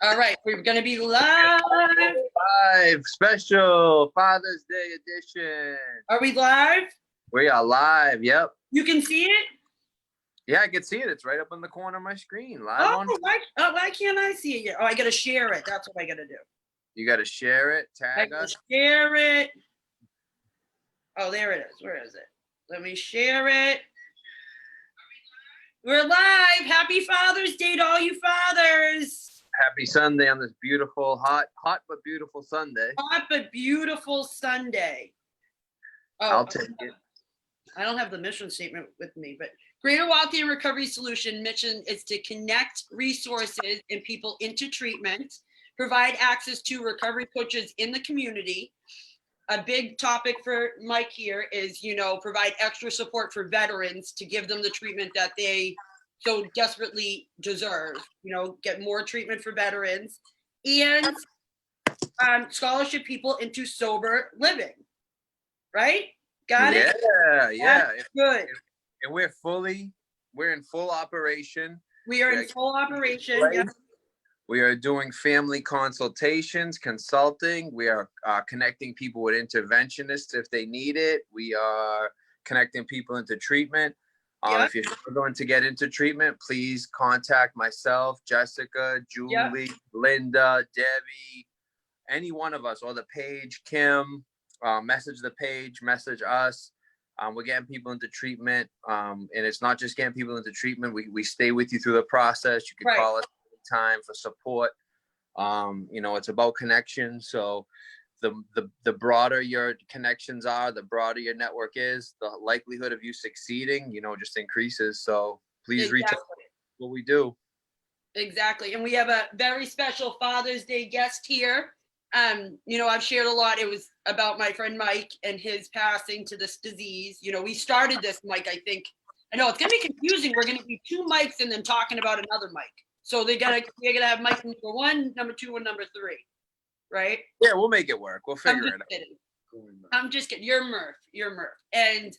All right, we're going to be live. Live special Father's Day edition. Are we live? We are live. Yep. You can see it? Yeah, I can see it. It's right up in the corner of my screen. Live on. Why can't I see it yet? Oh, I got to share it. That's what I got to do. You got to share it. Tag us. Share it. Oh, there it is. Where is it? Let me share it. We're live. Happy Father's Day to all you fathers. Happy Sunday on this beautiful, hot but beautiful Sunday. Hot but beautiful Sunday. Oh, I'll take it. I don't have the mission statement with me, but Greater Waltham Recovery Solutions mission is to connect resources and people into treatment, provide access to recovery coaches in the community. A big topic for Mike here is, provide extra support for veterans to give them the treatment that they so desperately deserve, get more treatment for veterans and scholarship people into sober living, right? Got it? Yeah. Good. And we're in full operation. We are in full operation. Yeah. We are doing family consultations, consulting. We are connecting people with interventionists if they need it. We are connecting people into treatment. If you're going to get into treatment, please contact myself, Jessica, Julie, Linda, Debbie, any one of us, or the page, Kim. Message the page, message us. We're getting people into treatment, and it's not just getting people into treatment. We stay with you through the process. You can call us anytime for support. It's about connection. So the broader your connections are, the broader your network is, the likelihood of you succeeding, just increases. So please reach out to what we do. Exactly. And we have a very special Father's Day guest here. I've shared a lot. It was about my friend Mike and his passing to this disease. We started this, Mike, I know it's going to be confusing. We're going to do two mics and then talking about another mic. So we're going to have mic number 1, number 2, and number 3. Right? Yeah, we'll make it work. We'll figure it out. I'm just kidding. You're Murph. And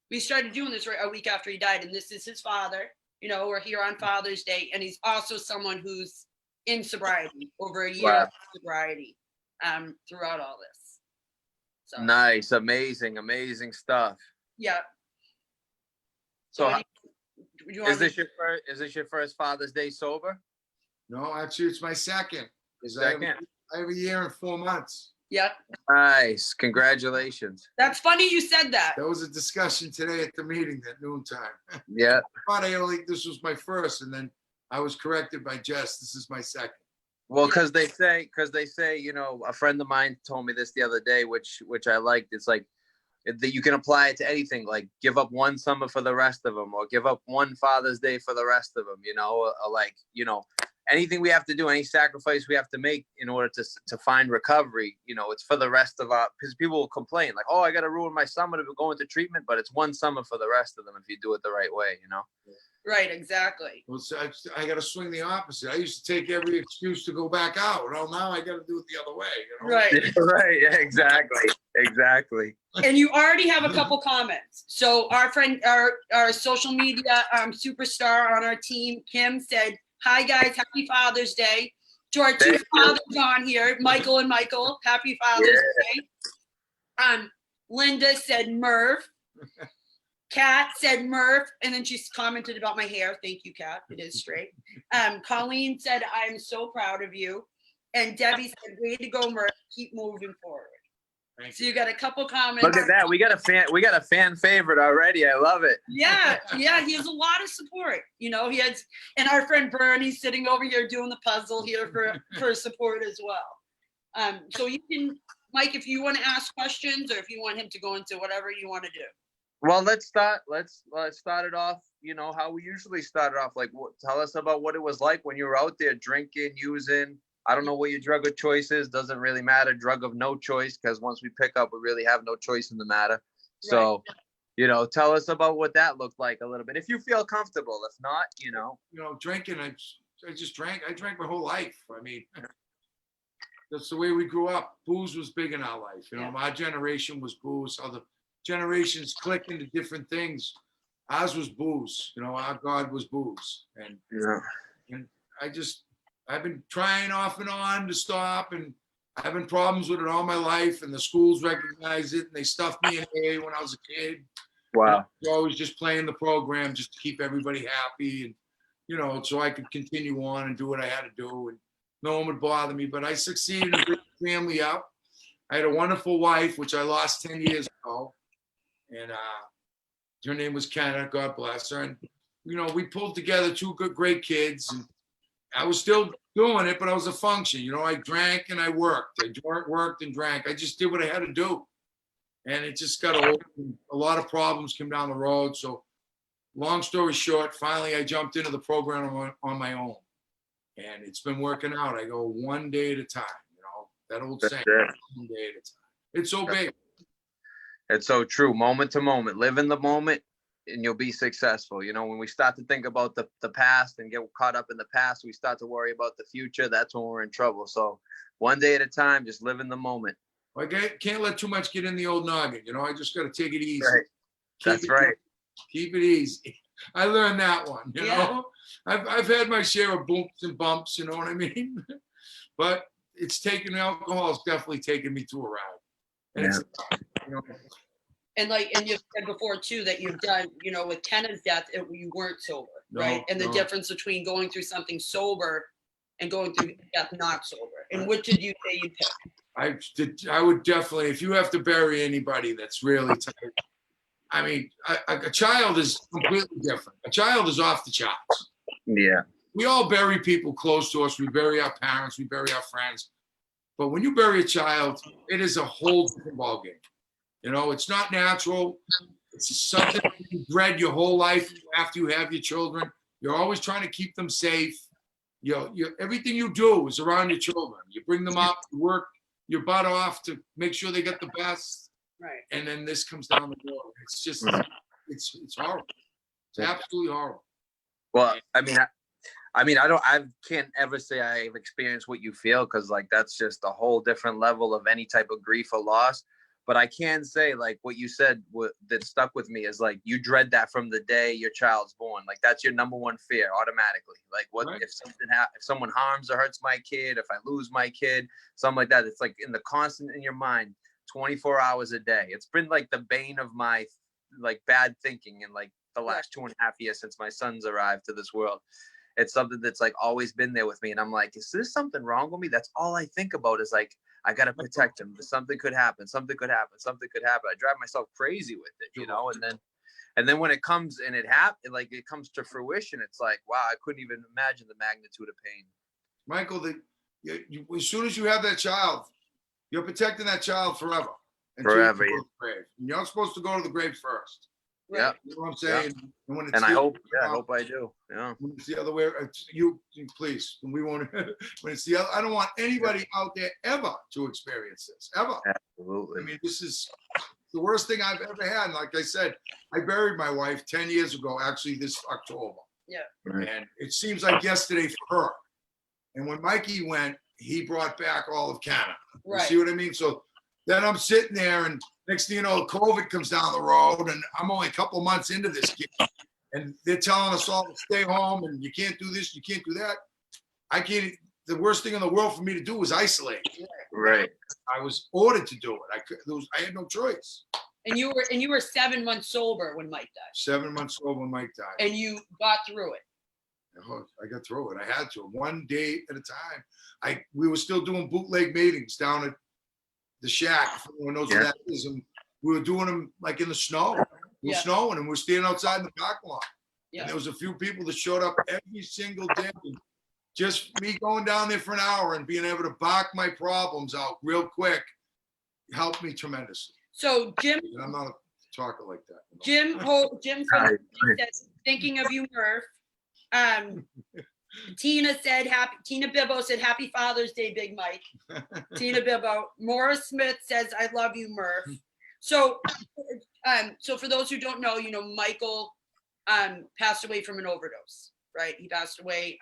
we started doing this a week after he died. And this is his father. We're here on Father's Day. And he's also someone who's in sobriety, over a year of sobriety throughout all this. So nice, amazing stuff. Yeah. So is this your first Father's Day sober? No, actually it's my second. Second. I have a year and 4 months. Yep. Nice. Congratulations. That's funny you said that. That was a discussion today at the meeting at noontime. Yeah. I thought this was my first, and then I was corrected by Jess. This is my second. Well, because they say, a friend of mine told me this the other day, which I liked. It's like that you can apply it to anything, like give up one summer for the rest of them, or give up one Father's Day for the rest of them, anything we have to do, any sacrifice we have to make in order to find recovery, it's for the rest of because people will complain like, oh, I got to ruin my summer to go into treatment, but it's one summer for the rest of them if you do it the right way, Right, exactly. Well, so I got to swing the opposite. I used to take every excuse to go back out. Well, now I got to do it the other way. Right. Right. Yeah, exactly. And you already have a couple comments. So our friend, our social media superstar on our team, Kim, said, "Hi guys, happy Father's Day." To our two fathers on here, Michael and Michael, happy Father's Day. Linda said Murph. Kat said Murph, and then she commented about my hair. Thank you, Kat. It is straight. Colleen said, "I'm so proud of you." And Debbie said, "Way to go, Murph. Keep moving forward." So you got a couple comments. Look at that. We got a fan favorite already. I love it. Yeah. He has a lot of support. And our friend Bernie's sitting over here doing the puzzle here for support as well. So you can, Mike, if you want to ask questions or if you want him to go into whatever you want to do. Well, let's start it off, how we usually start it off. Like, tell us about what it was like when you were out there drinking, using. I don't know what your drug of choice is. Doesn't really matter. Drug of no choice, because once we pick up, we really have no choice in the matter. So, tell us about what that looked like a little bit, if you feel comfortable. If not, drinking. I just drank. I drank my whole life. I mean, that's the way we grew up. Booze was big in our life. My generation was booze. Other generations click into different things. Ours was booze. Our God was booze, and I just I've been trying off and on to stop, and having problems with it all my life, and the schools recognize it, and they stuffed me in A when I was a kid. Wow. I was always just playing the program just to keep everybody happy, and so I could continue on and do what I had to do, and no one would bother me. But I succeeded in bringing the family up. I had a wonderful wife, which I lost 10 years ago, and her name was Kenna. God bless her. And we pulled together two great kids, and I was still doing it, but I was a function. I drank and I worked. I worked and drank. I just did what I had to do. And it just got old. A lot of problems came down the road. So long story short, finally I jumped into the program on my own. And it's been working out. I go one day at a time, that old saying, one day at a time. It's so big. It's so true. Moment to moment. Live in the moment and you'll be successful. When we start to think about the past and get caught up in the past, we start to worry about the future. That's when we're in trouble. So one day at a time, just live in the moment. I can't let too much get in the old noggin. I just got to take it easy. Right. That's right. Keep it easy. I learned that one, I've had my share of bumps and bumps, you know what I mean? But alcohol's definitely taken me to a ride. And And and you said before too that you've done, with Kenna's death, you weren't sober, right? And the difference between going through something sober and going through death not sober. And what did you say you picked? I would definitely, if you have to bury anybody that's really tired. I mean, a child is completely different. A child is off the charts. Yeah. We all bury people close to us. We bury our parents. We bury our friends. But when you bury a child, it is a whole different ballgame. It's not natural. It's something you dread your whole life after you have your children. You're always trying to keep them safe. Everything you do is around your children. You bring them up, you work your butt off to make sure they get the best. Right. And then this comes down the road. It's just, it's horrible. It's absolutely horrible. Well, I can't ever say I've experienced what you feel, because that's just a whole different level of any type of grief or loss. But I can say, what you said that stuck with me is you dread that from the day your child's born. That's your number one fear automatically. What right. If someone harms or hurts my kid, if I lose my kid, something like that. It's in the constant in your mind, 24 hours a day. It's been the bane of my bad thinking in the last 2.5 years since my son's arrived to this world. It's something that's always been there with me. And I'm is there something wrong with me? That's all I think about is I got to protect him. Something could happen. Something could happen. Something could happen. I drive myself crazy with it, and then when it comes and it comes to fruition, it's wow, I couldn't even imagine the magnitude of pain. Michael, as soon as you have that child, you're protecting that child forever. Forever. You you're not supposed to go to the grave first. Yeah. You know what I'm saying? Yeah. And I hope I do. Yeah. When it's the other way, you please. We won't. When it's the other, I don't want anybody out there ever to experience this ever. Absolutely. I mean, this is the worst thing I've ever had. And like I said, I buried my wife 10 years ago. Actually, this October. Yeah. Right. And it seems like yesterday for her. And when Mikey went, he brought back all of Canada. Right. You see what I mean? So then I'm sitting there, and next thing you know, COVID comes down the road, and I'm only a couple months into this kid, and they're telling us all to stay home, and you can't do this, you can't do that. I can't. The worst thing in the world for me to do was isolate. Right. I was ordered to do it. I had no choice. And you were 7 months sober when Mike died. 7 months sober when Mike died. And you got through it. I got through it. I had to, one day at a time. We were still doing bootleg meetings down at the shack. If anyone knows what that is, and we were doing them in the snow. It was snowing, and we're standing outside in the parking lot. Yeah. And there was a few people that showed up every single day. Just me going down there for an hour and being able to bark my problems out real quick helped me tremendously. So Jim, and I'm not a talker like that. Jim says, thinking of you, Murph. Tina Bibbo said, "Happy Father's Day, Big Mike." Tina Bibbo. Morris Smith says, "I love you, Murph." So for those who don't know, Michael passed away from an overdose, right? He passed away.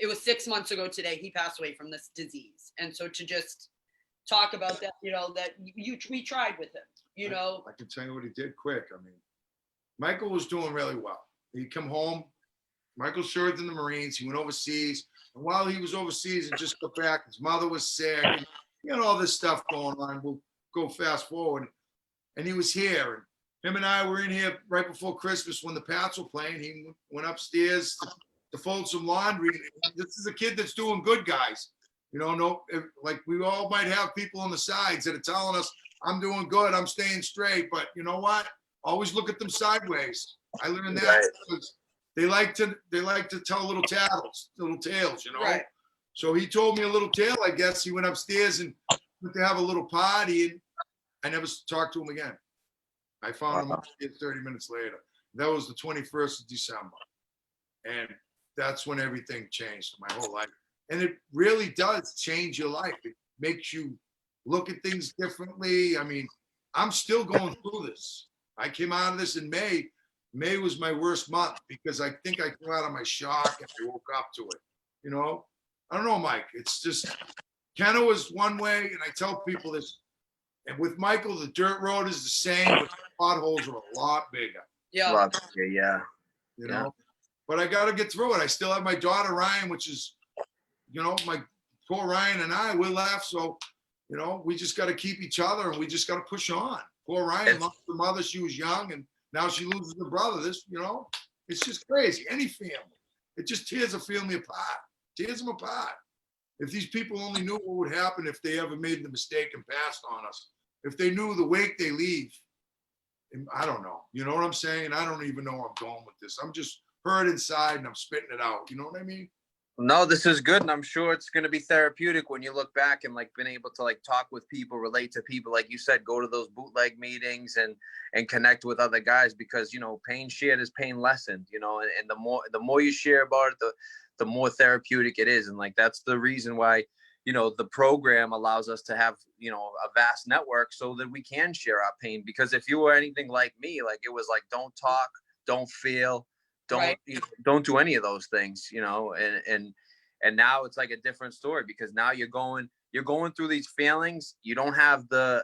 It was 6 months ago today. He passed away from this disease, and so to just talk about that, that we tried with him, I can tell you what he did quick. I mean, Michael was doing really well. He'd come home. Michael served in the Marines. He went overseas. And while he was overseas and just got back, his mother was sick. And he had all this stuff going on. We'll go fast forward. And he was here. And him and I were in here right before Christmas when the Pats were playing. He went upstairs to fold some laundry. This is a kid that's doing good, guys. You know, like we all might have people on the sides that are telling us, I'm doing good, I'm staying straight. But you know what? Always look at them sideways. I learned that because they like to tell little tales, you know. Right. So he told me a little tale, I guess. He went upstairs and went to have a little party, and I never talked to him again. I found him upstairs 30 minutes later. That was the 21st of December. And that's when everything changed, my whole life. And it really does change your life. It makes you look at things differently. I mean, I'm still going through this. I came out of this in May. May was my worst month because I think I came out of my shock and I woke up to it. You know, I don't know, Mike. It's just, Kenna was one way, and I tell people this. And with Michael, the dirt road is the same, but the potholes are a lot bigger. Yeah. You know, but I got to get through it. I still have my daughter, Ryan, which is, you know, my poor Ryan and I, we're left. So, you know, we just got to keep each other and we just got to push on. Poor Ryan lost her mother. She was young and now she loses her brother. This, you know, it's just crazy. Any family, it just tears a family apart, tears them apart. If these people only knew what would happen if they ever made the mistake and passed on us, if they knew the wake they leave, I don't know. You know what I'm saying? I don't even know where I'm going with this. I'm just hurt inside and I'm spitting it out. You know what I mean? No, this is good, and I'm sure it's going to be therapeutic when you look back and like been able to like talk with people, relate to people, like you said, go to those bootleg meetings and connect with other guys, because you know, pain shared is pain lessened, you know, and the more you share about it, the more therapeutic it is, and like that's the reason why, you know, the program allows us to have, you know, a vast network so that we can share our pain. Because if you were anything like me, like it was like don't talk, don't feel. Don't do any of those things, you know, and now it's like a different story because now you're going through these feelings. You don't have the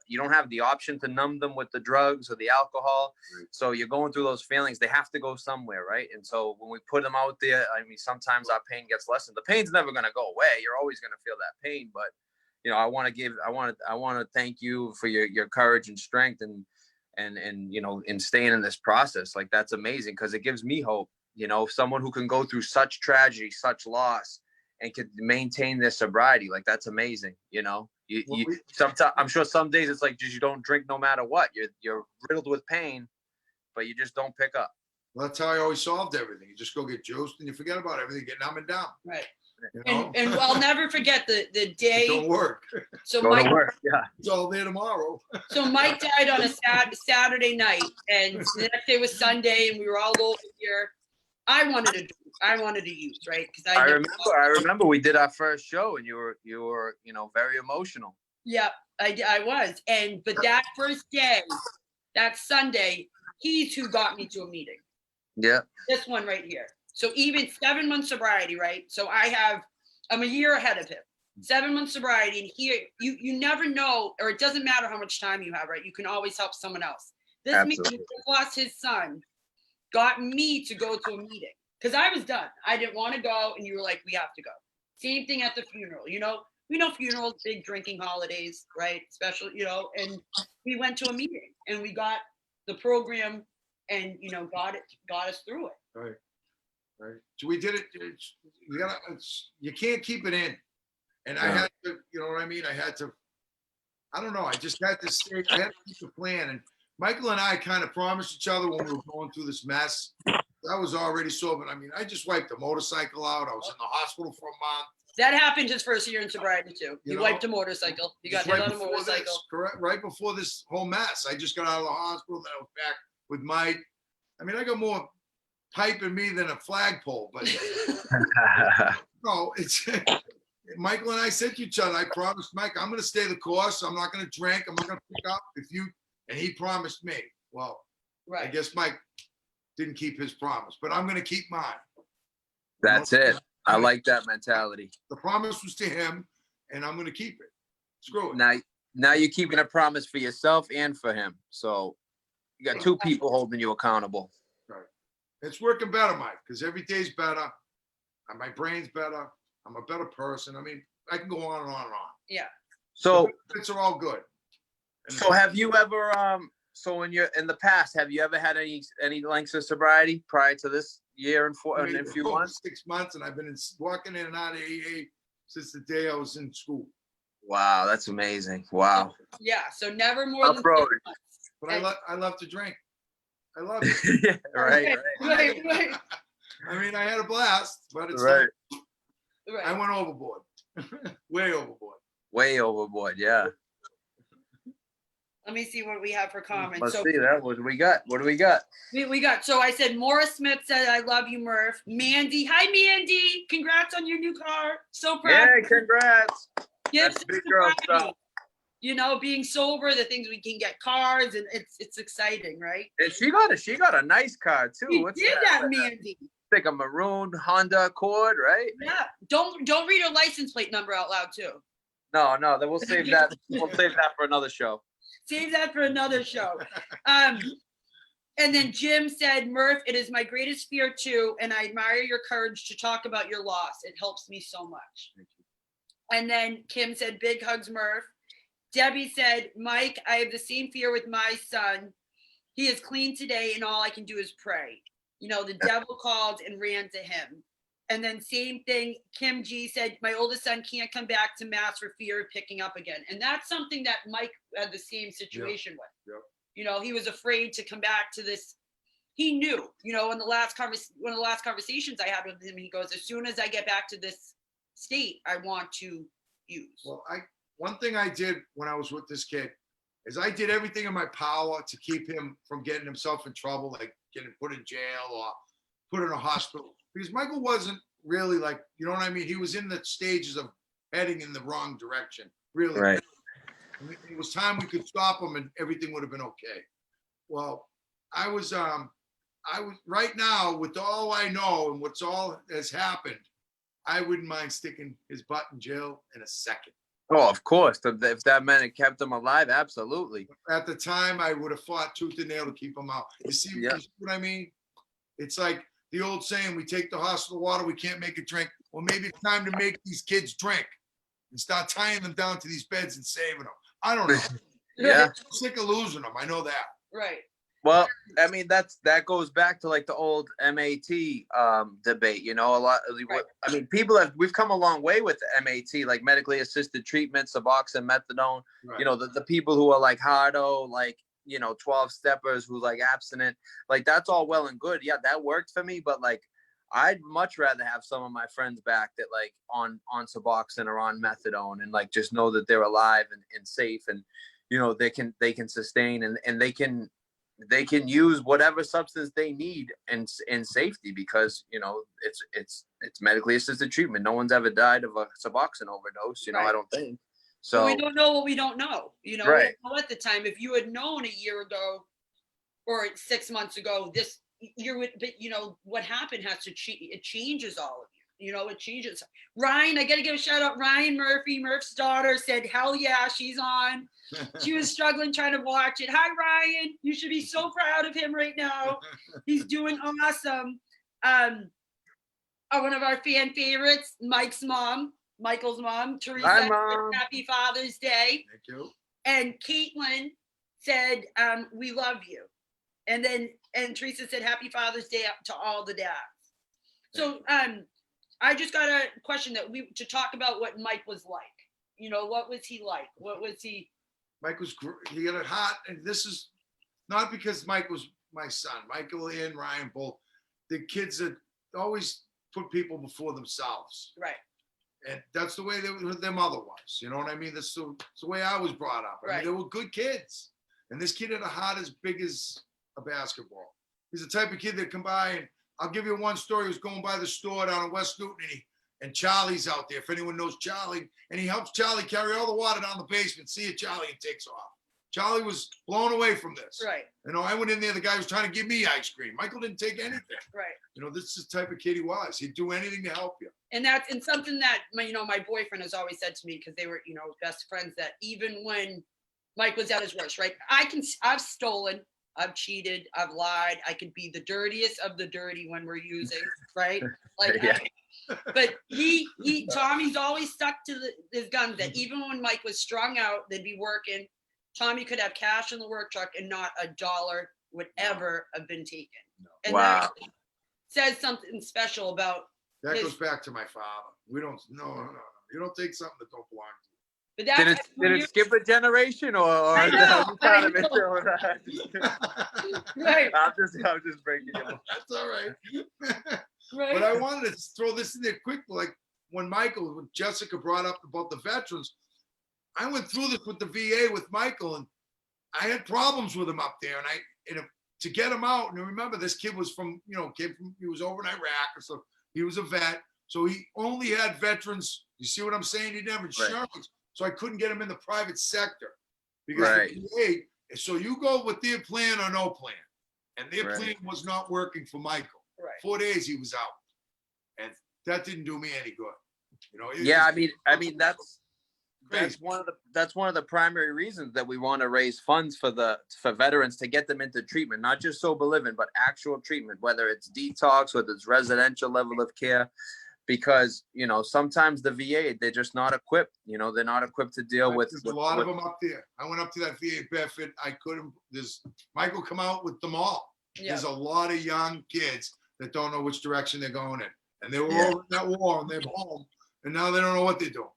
option to numb them with the drugs or the alcohol. Right. So you're going through those feelings. They have to go somewhere, right? And so when we put them out there, I mean, sometimes our pain gets lessened. The pain's never going to go away. You're always going to feel that pain. But, you know, I want to thank you for your courage and strength and you know, in staying in this process. Like that's amazing because it gives me hope. You know, someone who can go through such tragedy, such loss, and can maintain their sobriety, like that's amazing. You know, sometimes I'm sure some days it's like just you don't drink no matter what. You're riddled with pain, but you just don't pick up. Well, that's how I always solved everything. You just go get juiced and you forget about everything, get numb and down. Right. You know? And I'll never forget the day. It don't work. So Go to work. Yeah. It's all there tomorrow. So Mike died on a Saturday night, and the next day was Sunday, and we were all over here. I wanted to use, right? Because I remember we did our first show and you were, you know, very emotional. Yeah, I was. But that first day, that Sunday, he's who got me to a meeting. Yeah. This one right here. So even 7 months sobriety, right? So I'm a year ahead of him. 7 months sobriety, and here you never know, or it doesn't matter how much time you have, right? You can always help someone else. This man who lost his son got me to go to a meeting because I was done. I didn't want to go, and you were like, we have to go. Same thing at the funeral. You know, we know funerals, big drinking holidays, right? Special, you know, and we went to a meeting and we got the program and, you know, got us through it. Right. So we did it. You can't keep it in. And I had to, you know what I mean? I don't know. I just had to stay. I had to keep the plan. And Michael and I kind of promised each other when we were going through this mess. I was already sober. I mean, I just wiped the motorcycle out. I was in the hospital for a month. That happened his first year in sobriety too. You wiped a motorcycle. You got hit on a motorcycle. Correct. Right before this whole mess. I just got out of the hospital. Then I was back with Mike. I mean, I got more pipe in me than a flagpole. But no, it's Michael and I said to each other, I promised Mike, I'm going to stay the course. I'm not going to drink. I'm not going to pick up and he promised me. Well, right. I guess Mike didn't keep his promise, but I'm going to keep mine. That's it. I like that mentality. The promise was to him, and I'm going to keep it. Screw it. Now you're keeping a promise for yourself and for him. So you got two people holding you accountable. Right. It's working better, Mike, because every day's better. And my brain's better. I'm a better person. I mean, I can go on and on and on. Yeah. So, It's are all good. so have you ever, so in the past, have you ever had any lengths of sobriety prior to this year and a few months? 6 months, and I've been walking in and out of AA since the day I was in school. Wow, that's amazing. Wow. Yeah. So never more than 6 Uproad. months. But I love to drink. I love it. Yeah, right. Right. I mean, I had a blast, but it's Right. like, I went overboard. Way overboard. Way overboard. Yeah. Let me see what we have for comments. Let's So see that. What do we got? What do we got? we got, so I said, Morris Smith said, I love you, Murph. Mandy, hi, Mandy. Congrats on your new car. So proud. Yeah, congrats. Gifts That's and big girl sobriety. stuff. You know, being sober, the things we can get cars, and it's exciting, right? And she got a nice car too. We What's did that? that, Mandy. Like a maroon Honda Accord, right? Yeah. Don't read her license plate number out loud too. No, then we'll save that. We'll save that for another show. Save that for another show. And then Jim said, Murph, it is my greatest fear too, and I admire your courage to talk about your loss. It helps me so much. Thank you. And then Kim said, big hugs, Murph. Debbie said, Mike, I have the same fear with my son. He is clean today, and all I can do is pray. You know, the devil called and ran to him. And then same thing, Kim G said, my oldest son can't come back to Mass for fear of picking up again. And that's something that Mike had the same situation with. Yep. You know, he was afraid to come back to this. He knew, you know, one of the last conversations I had with him, he goes, as soon as I get back to this state, I want to use. Well, one thing I did when I was with this kid is I did everything in my power to keep him from getting himself in trouble, like getting put in jail or put in a hospital. Because Michael wasn't really like, you know what I mean? He was in the stages of heading in the wrong direction, really. Right. It was time we could stop him and everything would have been okay. Well, I was right now with all I know and what's all has happened, I wouldn't mind sticking his butt in jail in a second. Oh, of course. If that meant it kept him alive, absolutely. At the time, I would have fought tooth and nail to keep him out. You see what I mean? It's like the old saying, we take the hospital water, we can't make it drink. Well, maybe it's time to make these kids drink and start tying them down to these beds and saving them. I don't know. Yeah. I'm sick of losing them. I know that. Right. Well, I mean, that goes back to like the old MAT debate, you know, a lot. Right. I mean, we've come a long way with the MAT, like medically assisted treatment, Suboxone, methadone, Right. you know, the people who are like hardo, like, you know, 12 steppers who like abstinent, like that's all well and good. Yeah, that worked for me. But like, I'd much rather have some of my friends back that like on Suboxone or on methadone and like just know that they're alive and safe and, you know, they can sustain and they can use whatever substance they need in safety because, you know, it's medically assisted treatment. No one's ever died of a Suboxone overdose, you know, Right. I don't think. So we don't know what we don't know. You know, Right. we don't know at the time. If you had known a year ago or 6 months ago, this year would, but you know, what happened has to change. It changes all of you. You know, it changes. Ryan, I got to give a shout out. Ryan Murphy, Murph's daughter, said, hell yeah, she's on. She was struggling trying to watch it. Hi, Ryan. You should be so proud of him right now. He's doing awesome. One of our fan favorites, Michael's mom, Teresa, Hi, Mom. happy Father's Day. Thank you. And Caitlin said, we love you. And Teresa said, happy Father's Day to all the dads. So I just got a question to talk about what Mike was like. You know, what was he like? What was he? Mike was he had it hot, and this is not because Mike was my son. Michael and Ryan both, the kids that always put people before themselves, Right. and that's the way their mother was. You know what I mean? That's the way I was brought up. I Right. mean, they were good kids, and this kid had a heart as big as a basketball. He's the type of kid that come by, and I'll give you one story. He was going by the store down in West Newton, and Charlie's out there, if anyone knows Charlie, and he helps Charlie carry all the water down the basement. See it, Charlie, and takes off. Charlie was blown away from this. Right. You know, I went in there, the guy was trying to give me ice cream. Michael didn't take anything. Right. You know, this is the type of kid he was. He'd do anything to help you. And something that my boyfriend has always said to me, because they were, best friends, that even when Mike was at his worst, right? I've stolen, I've cheated, I've lied. I could be the dirtiest of the dirty when we're using, right? Like, Yeah. but Tommy's always stuck to his guns that even when Mike was strung out, they'd be working. Tommy could have cash in the work truck and not a dollar would ever have been taken. And Wow. that says something special about. That goes back to my father. We don't, no. You don't take something that don't belong to you. But that's Did it skip a generation or I know, I know. Right. I'm just breaking it. That's all right. Right. But I wanted to throw this in there quick, like when Jessica brought up about the veterans, I went through this with the VA with Michael, and I had problems with him up there, and to get him out. And remember, this kid was he was over in Iraq, so he was a vet, so he only had veterans. You see what I'm saying? He didn't have insurance, right. So I couldn't get him in the private sector because right. the VA. So you go with their plan or no plan, and their plan was not working for Michael. Right. 4 days he was out, and that didn't do me any good. You know. Yeah, I mean that's one of the primary reasons that we want to raise funds for veterans to get them into treatment, not just sober living, but actual treatment, whether it's detox, whether it's residential level of care, because sometimes the VA, they're just not equipped. They're not equipped to deal with. There's a lot of them up there. I went up to that VA benefit. I couldn't. Michael come out with them all. Yeah. There's a lot of young kids that don't know which direction they're going in, and they were over in that war, and they're home, and now they don't know what they're doing.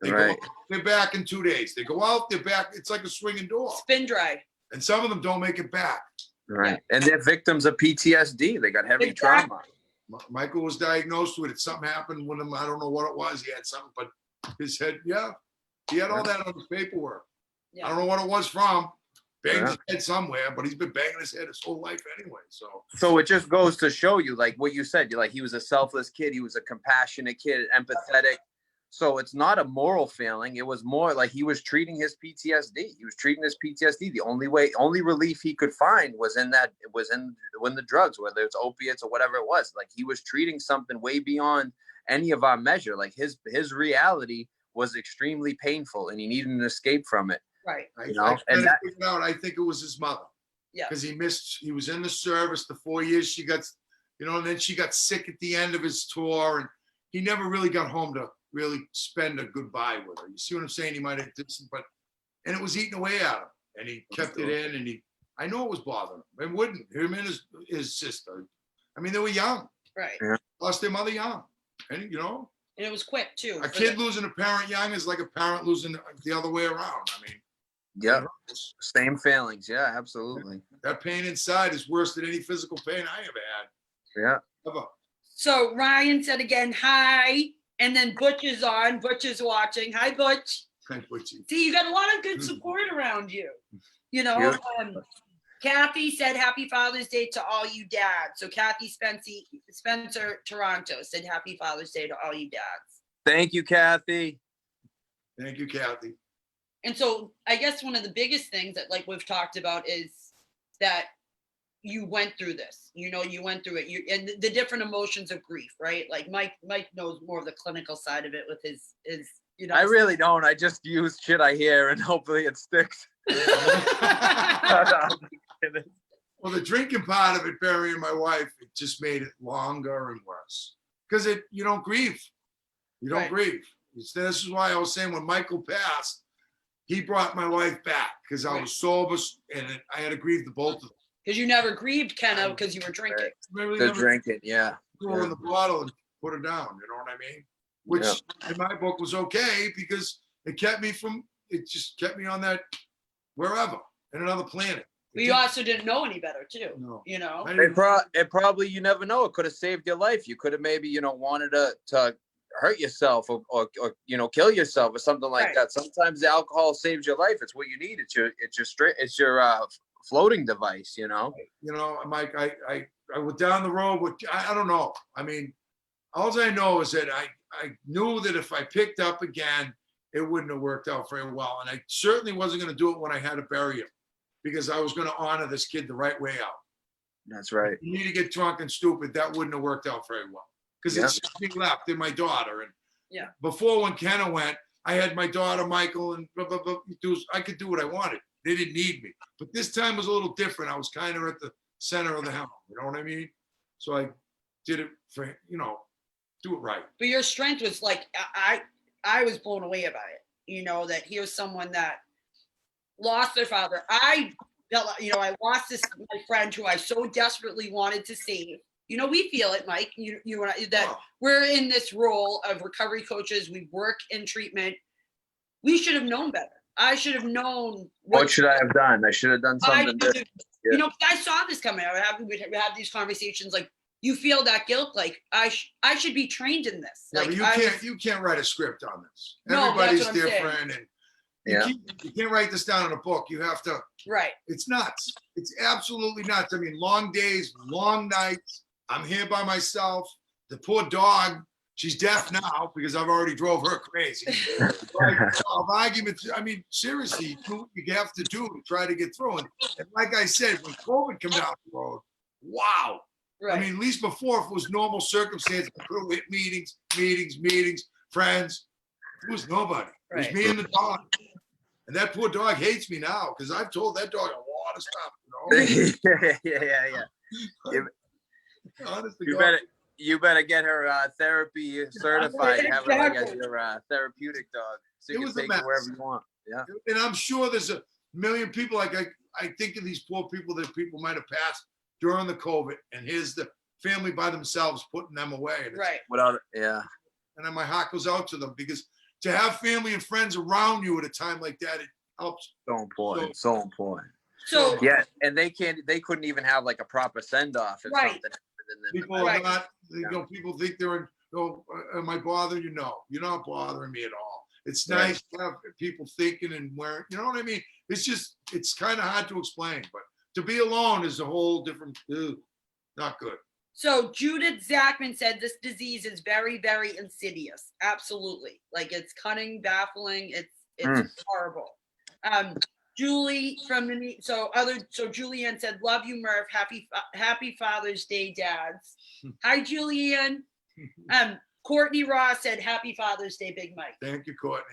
They go out, they're back in 2 days. They go out, they're back. It's like a swinging door. Spin dry. And some of them don't make it back. Right. Yeah. And they're victims of PTSD. They got heavy trauma. Michael was diagnosed with it. Something happened with him. I don't know what it was. He had something, but his head, he had all that on his paperwork. Yeah. I don't know what it was from. Banged his head somewhere, but he's been banging his head his whole life anyway. So it just goes to show you, like what you said, he was a selfless kid. He was a compassionate kid, empathetic. So it's not a moral failing. It was more like he was treating his PTSD. The only relief he could find was in the drugs, whether it's opiates or whatever it was. Like he was treating something way beyond any of our measure. Like his reality was extremely painful, and he needed an escape from it. Right. I think it was his mother. Yeah. Because he was in the service the 4 years she got, and then she got sick at the end of his tour, and he never really got home to really spend a goodbye with her. You see what I'm saying? He might have and it was eating away at him, and he kept it in, and I know it was bothering him. It wouldn't. Him and his sister. I mean, they were young. Right. Yeah. Lost their mother young, and And it was quick too. A kid losing a parent young is like a parent losing the other way around. I mean. Yeah. Same feelings. Yeah, absolutely. That pain inside is worse than any physical pain I ever had. Yeah. Ever. So Ryan said again, hi. And then Butch is on. Butch is watching. Hi, Butch. Hi, Butchie. See, you got a lot of good support around you. Kathy said, happy Father's Day to all you dads. So Kathy Spencer Toronto said, happy Father's Day to all you dads. Thank you, Kathy. Thank you, Kathy. And so I guess one of the biggest things that we've talked about is that you went through this, you went through it, and the different emotions of grief, right? Like Mike knows more of the clinical side of it with his I really don't. I just use shit I hear and hopefully it sticks. Well, the drinking part of it, burying my wife, it just made it longer and worse. Because you don't grieve. You don't grieve. This is why I was saying when Michael passed, he brought my wife back because I was sober and I had to grieve the both of them. Because you never grieved, Kenna, because you were drinking. The drinking, yeah. Threw her in the bottle and put her down, you know what I mean? Which in my book was okay because it just kept me on that wherever, in another planet. But you also didn't know any better too. No. It probably, you never know, it could have saved your life. You could have maybe, wanted to hurt yourself or kill yourself or something like that. Sometimes the alcohol saves your life. It's what you need. It's your floating device, Mike, I went down the road with, I don't know. I mean, all I know is that I knew that if I picked up again, it wouldn't have worked out very well. And I certainly wasn't going to do it when I had to bury him because I was going to honor this kid the right way out. That's right. You need to get drunk and stupid. That wouldn't have worked out very well because it's just me left and my daughter. And before when Kenna went, I had my daughter, Michael, and blah, blah, blah. I could do what I wanted. They didn't need me. But this time was a little different. I was kind of at the center of the helm. You know what I mean? So I did it for, do it right. But your strength was like, I was blown away about it. That here's someone that lost their father. I lost my friend who I so desperately wanted to save. We feel it, Mike. That we're in this role of recovery coaches. We work in treatment. We should have known better. I should have known. What should I have done? I should have done something different. Yeah. I saw this coming. We'd have these conversations like, you feel that guilt, like I should be trained in this. Yeah, like but you can't write a script on this. No, Everybody's that's what I'm different, and you can't write this down in a book. You have to. Right. It's nuts. It's absolutely nuts. I mean, long days, long nights. I'm here by myself. The poor dog, she's deaf now because I've already drove her crazy. Arguments. I mean, seriously, you do what you have to do to try to get through. And like I said, when COVID came down the road, wow. Right. I mean, at least before, if it was normal circumstances, I could have hit meetings, friends. It was nobody. It was me and the dog. And that poor dog hates me now because I've told that dog a lot of stuff. Yeah. Honestly, you better get her therapy certified. Have her like as your therapeutic dog, so you can take her wherever you want. Yeah. And I'm sure there's a million people. Like I think of these poor people that people might have passed during the COVID, and here's the family by themselves putting them away. And and then my heart goes out to them because to have family and friends around you at a time like that, it helps. So important. So important. So yeah, and they couldn't even have like a proper send off if something happened in people are not. People think they're. Am I bothering you? No, you're not bothering me at all. It's nice to have people thinking and wearing. You know what I mean? It's kind of hard to explain, but to be alone is a whole different. Not good. So Judith Zachman said this disease is very, very insidious. Absolutely, like it's cunning, baffling. It's horrible. Julie from so Julianne said, "Love you, Murph. Happy Father's Day, dads." Hi, Julianne. Courtney Ross said, "Happy Father's Day, Big Mike." Thank you, Courtney.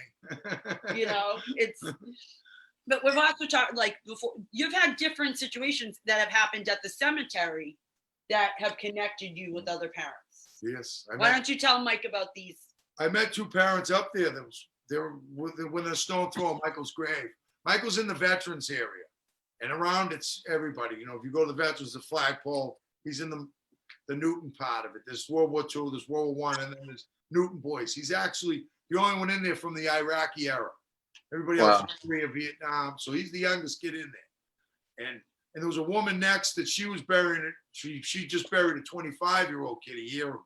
But we've also talked like before. You've had different situations that have happened at the cemetery that have connected you with other parents. Yes. Why don't you tell Mike about these? I met two parents up there they were when the stone throw on Michael's grave. Michael's in the veterans area, and around it's everybody. If you go to the veterans, the flagpole, he's in the Newton part of it. There's World War II, there's World War I, and then there's Newton boys. He's actually the only one in there from the Iraqi era. Everybody else is Korea, Vietnam. So he's the youngest kid in there. And there was a woman next that she was burying it. She just buried a 25-year-old kid a year ago.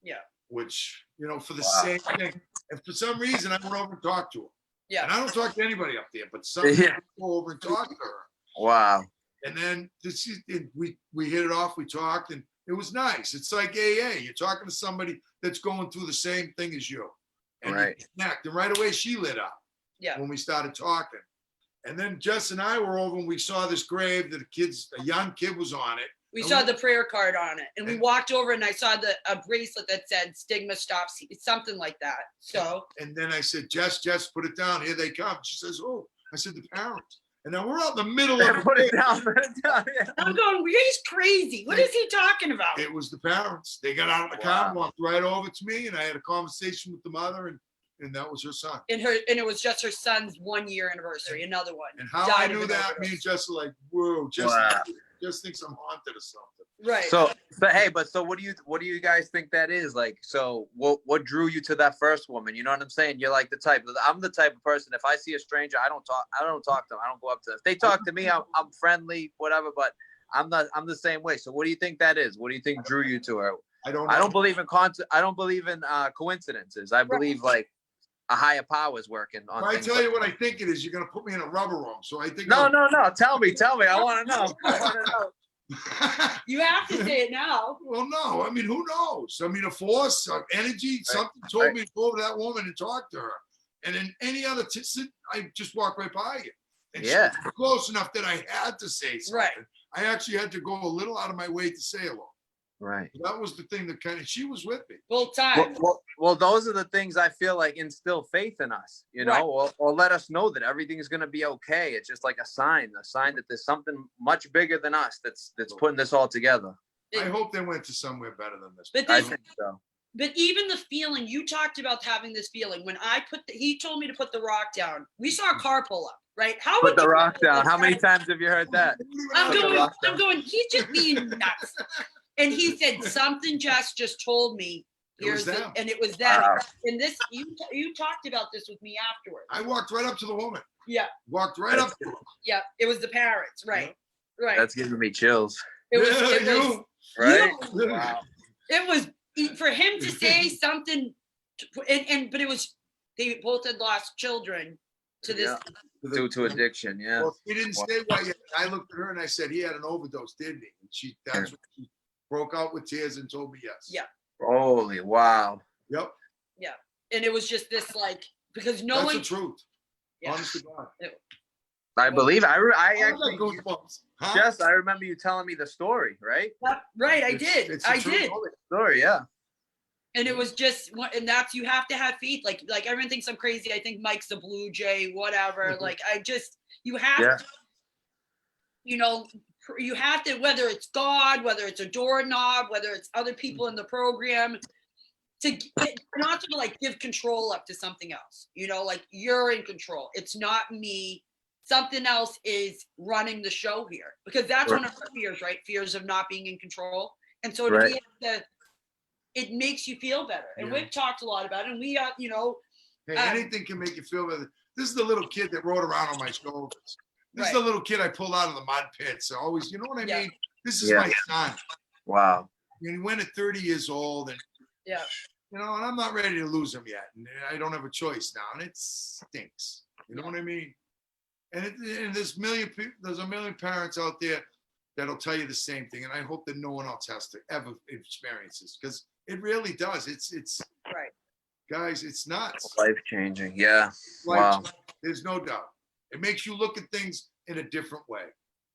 Yeah. Which, for the same thing. And for some reason, I went over and talked to her. Yeah. And I don't talk to anybody up there, but some people go over and talk to her. Wow. And then we hit it off. We talked, and it was nice. It's like AA. You're talking to somebody that's going through the same thing as you. And you connect. And right away, she lit up. Yeah. When we started talking. And then Jess and I were over and we saw this grave that a young kid was on it. We saw the prayer card on it, and we walked over and I saw a bracelet that said "Stigma Stops," something like that. So. And then I said, Jess, put it down. Here they come. She says, "Oh," I said, "The parents." And now we're out in the middle of it. Put it down. Yeah. I'm going, he's crazy. What is he talking about? It was the parents. They got out of the car and walked right over to me, and I had a conversation with the mother, and that was her son. And it was just her son's 1-year anniversary, another one. And how I knew that, me and Jess are like, whoa, just thinks I'm haunted or something. Right. So what do you guys think that is? Like, so what drew you to that first woman? You know what I'm saying? You're like I'm the type of person, if I see a stranger, I don't talk to them. I don't go up to them. If they talk to me, I'm friendly, whatever, but I'm the same way. So what do you think that is? What do you think drew you to her? I don't know. I don't believe in coincidences. I believe like a higher power is working on. I tell you what I think it is. You're gonna put me in a rubber room, so I think. No. Tell me. I want to know. You have to say it now. Well, no. I mean, who knows? I mean, a force, energy, something told me to go over to that woman and talk to her. And in any other, I just walked right by you. And she was close enough that I had to say something. Right. I actually had to go a little out of my way to say hello. Right. That was the thing that she was with me. Both times. Well, those are the things I feel like instill faith in us, you know, or let us know that everything's going to be okay. It's just like a sign that there's something much bigger than us that's putting this all together. I hope they went to somewhere better than this. But I think so. But even the feeling, you talked about having this feeling when he told me to put the rock down. We saw a car pull up, right? How Put would the you rock feel down. like How many that? times have you heard that? I'm going, he's just being nuts. And he said, something just told me. And it was them. Wow. And this, you talked about this with me afterwards. I walked right up to the woman. Yeah. Walked right up to her. Yeah. It was the parents. Right. Yeah. Right. That's giving me chills. It was Right? you. Wow. It was for him to say something, but it was, they both had lost children to this. Yeah. Due to addiction, yeah. Well, he didn't say why yet. I looked at her and I said, he had an overdose, didn't he? And that's when she broke out with tears and told me yes. Yeah. Holy wow. Yep. Yeah. And it was just this like, because That's the truth. Yeah. Honest to God. I believe I actually goosebumps. Huh? Jess, I remember you telling me the story, right? Right, I It's did. the I truth. did. Story, yeah. And it was just, and that's, you have to have faith. Like everyone thinks I'm crazy. I think Mike's a Blue Jay, whatever. Like you have to, you know, you have to, whether it's God, whether it's a doorknob, whether it's other people in the program, not to like give control up to something else, you know, like you're in control. It's not me. Something else is running the show here, because that's one of our fears, right? Fears of not being in control. And so it makes you feel better. And we've talked a lot about it. And we, you know. Hey, anything can make you feel better. This is the little kid that rode around on my shoulders. This is the little kid I pulled out of the mud pits. So always, you know what I mean? This is my son. Wow. And he went at 30 years old. And, you know, and I'm not ready to lose him yet. And I don't have a choice now. And it stinks. You know what I mean? And there's a million parents out there that'll tell you the same thing. And I hope that no one else has to ever experience this, because it really does. It's right, guys, it's nuts. Life changing. Yeah. Wow. There's no doubt. It makes you look at things in a different way.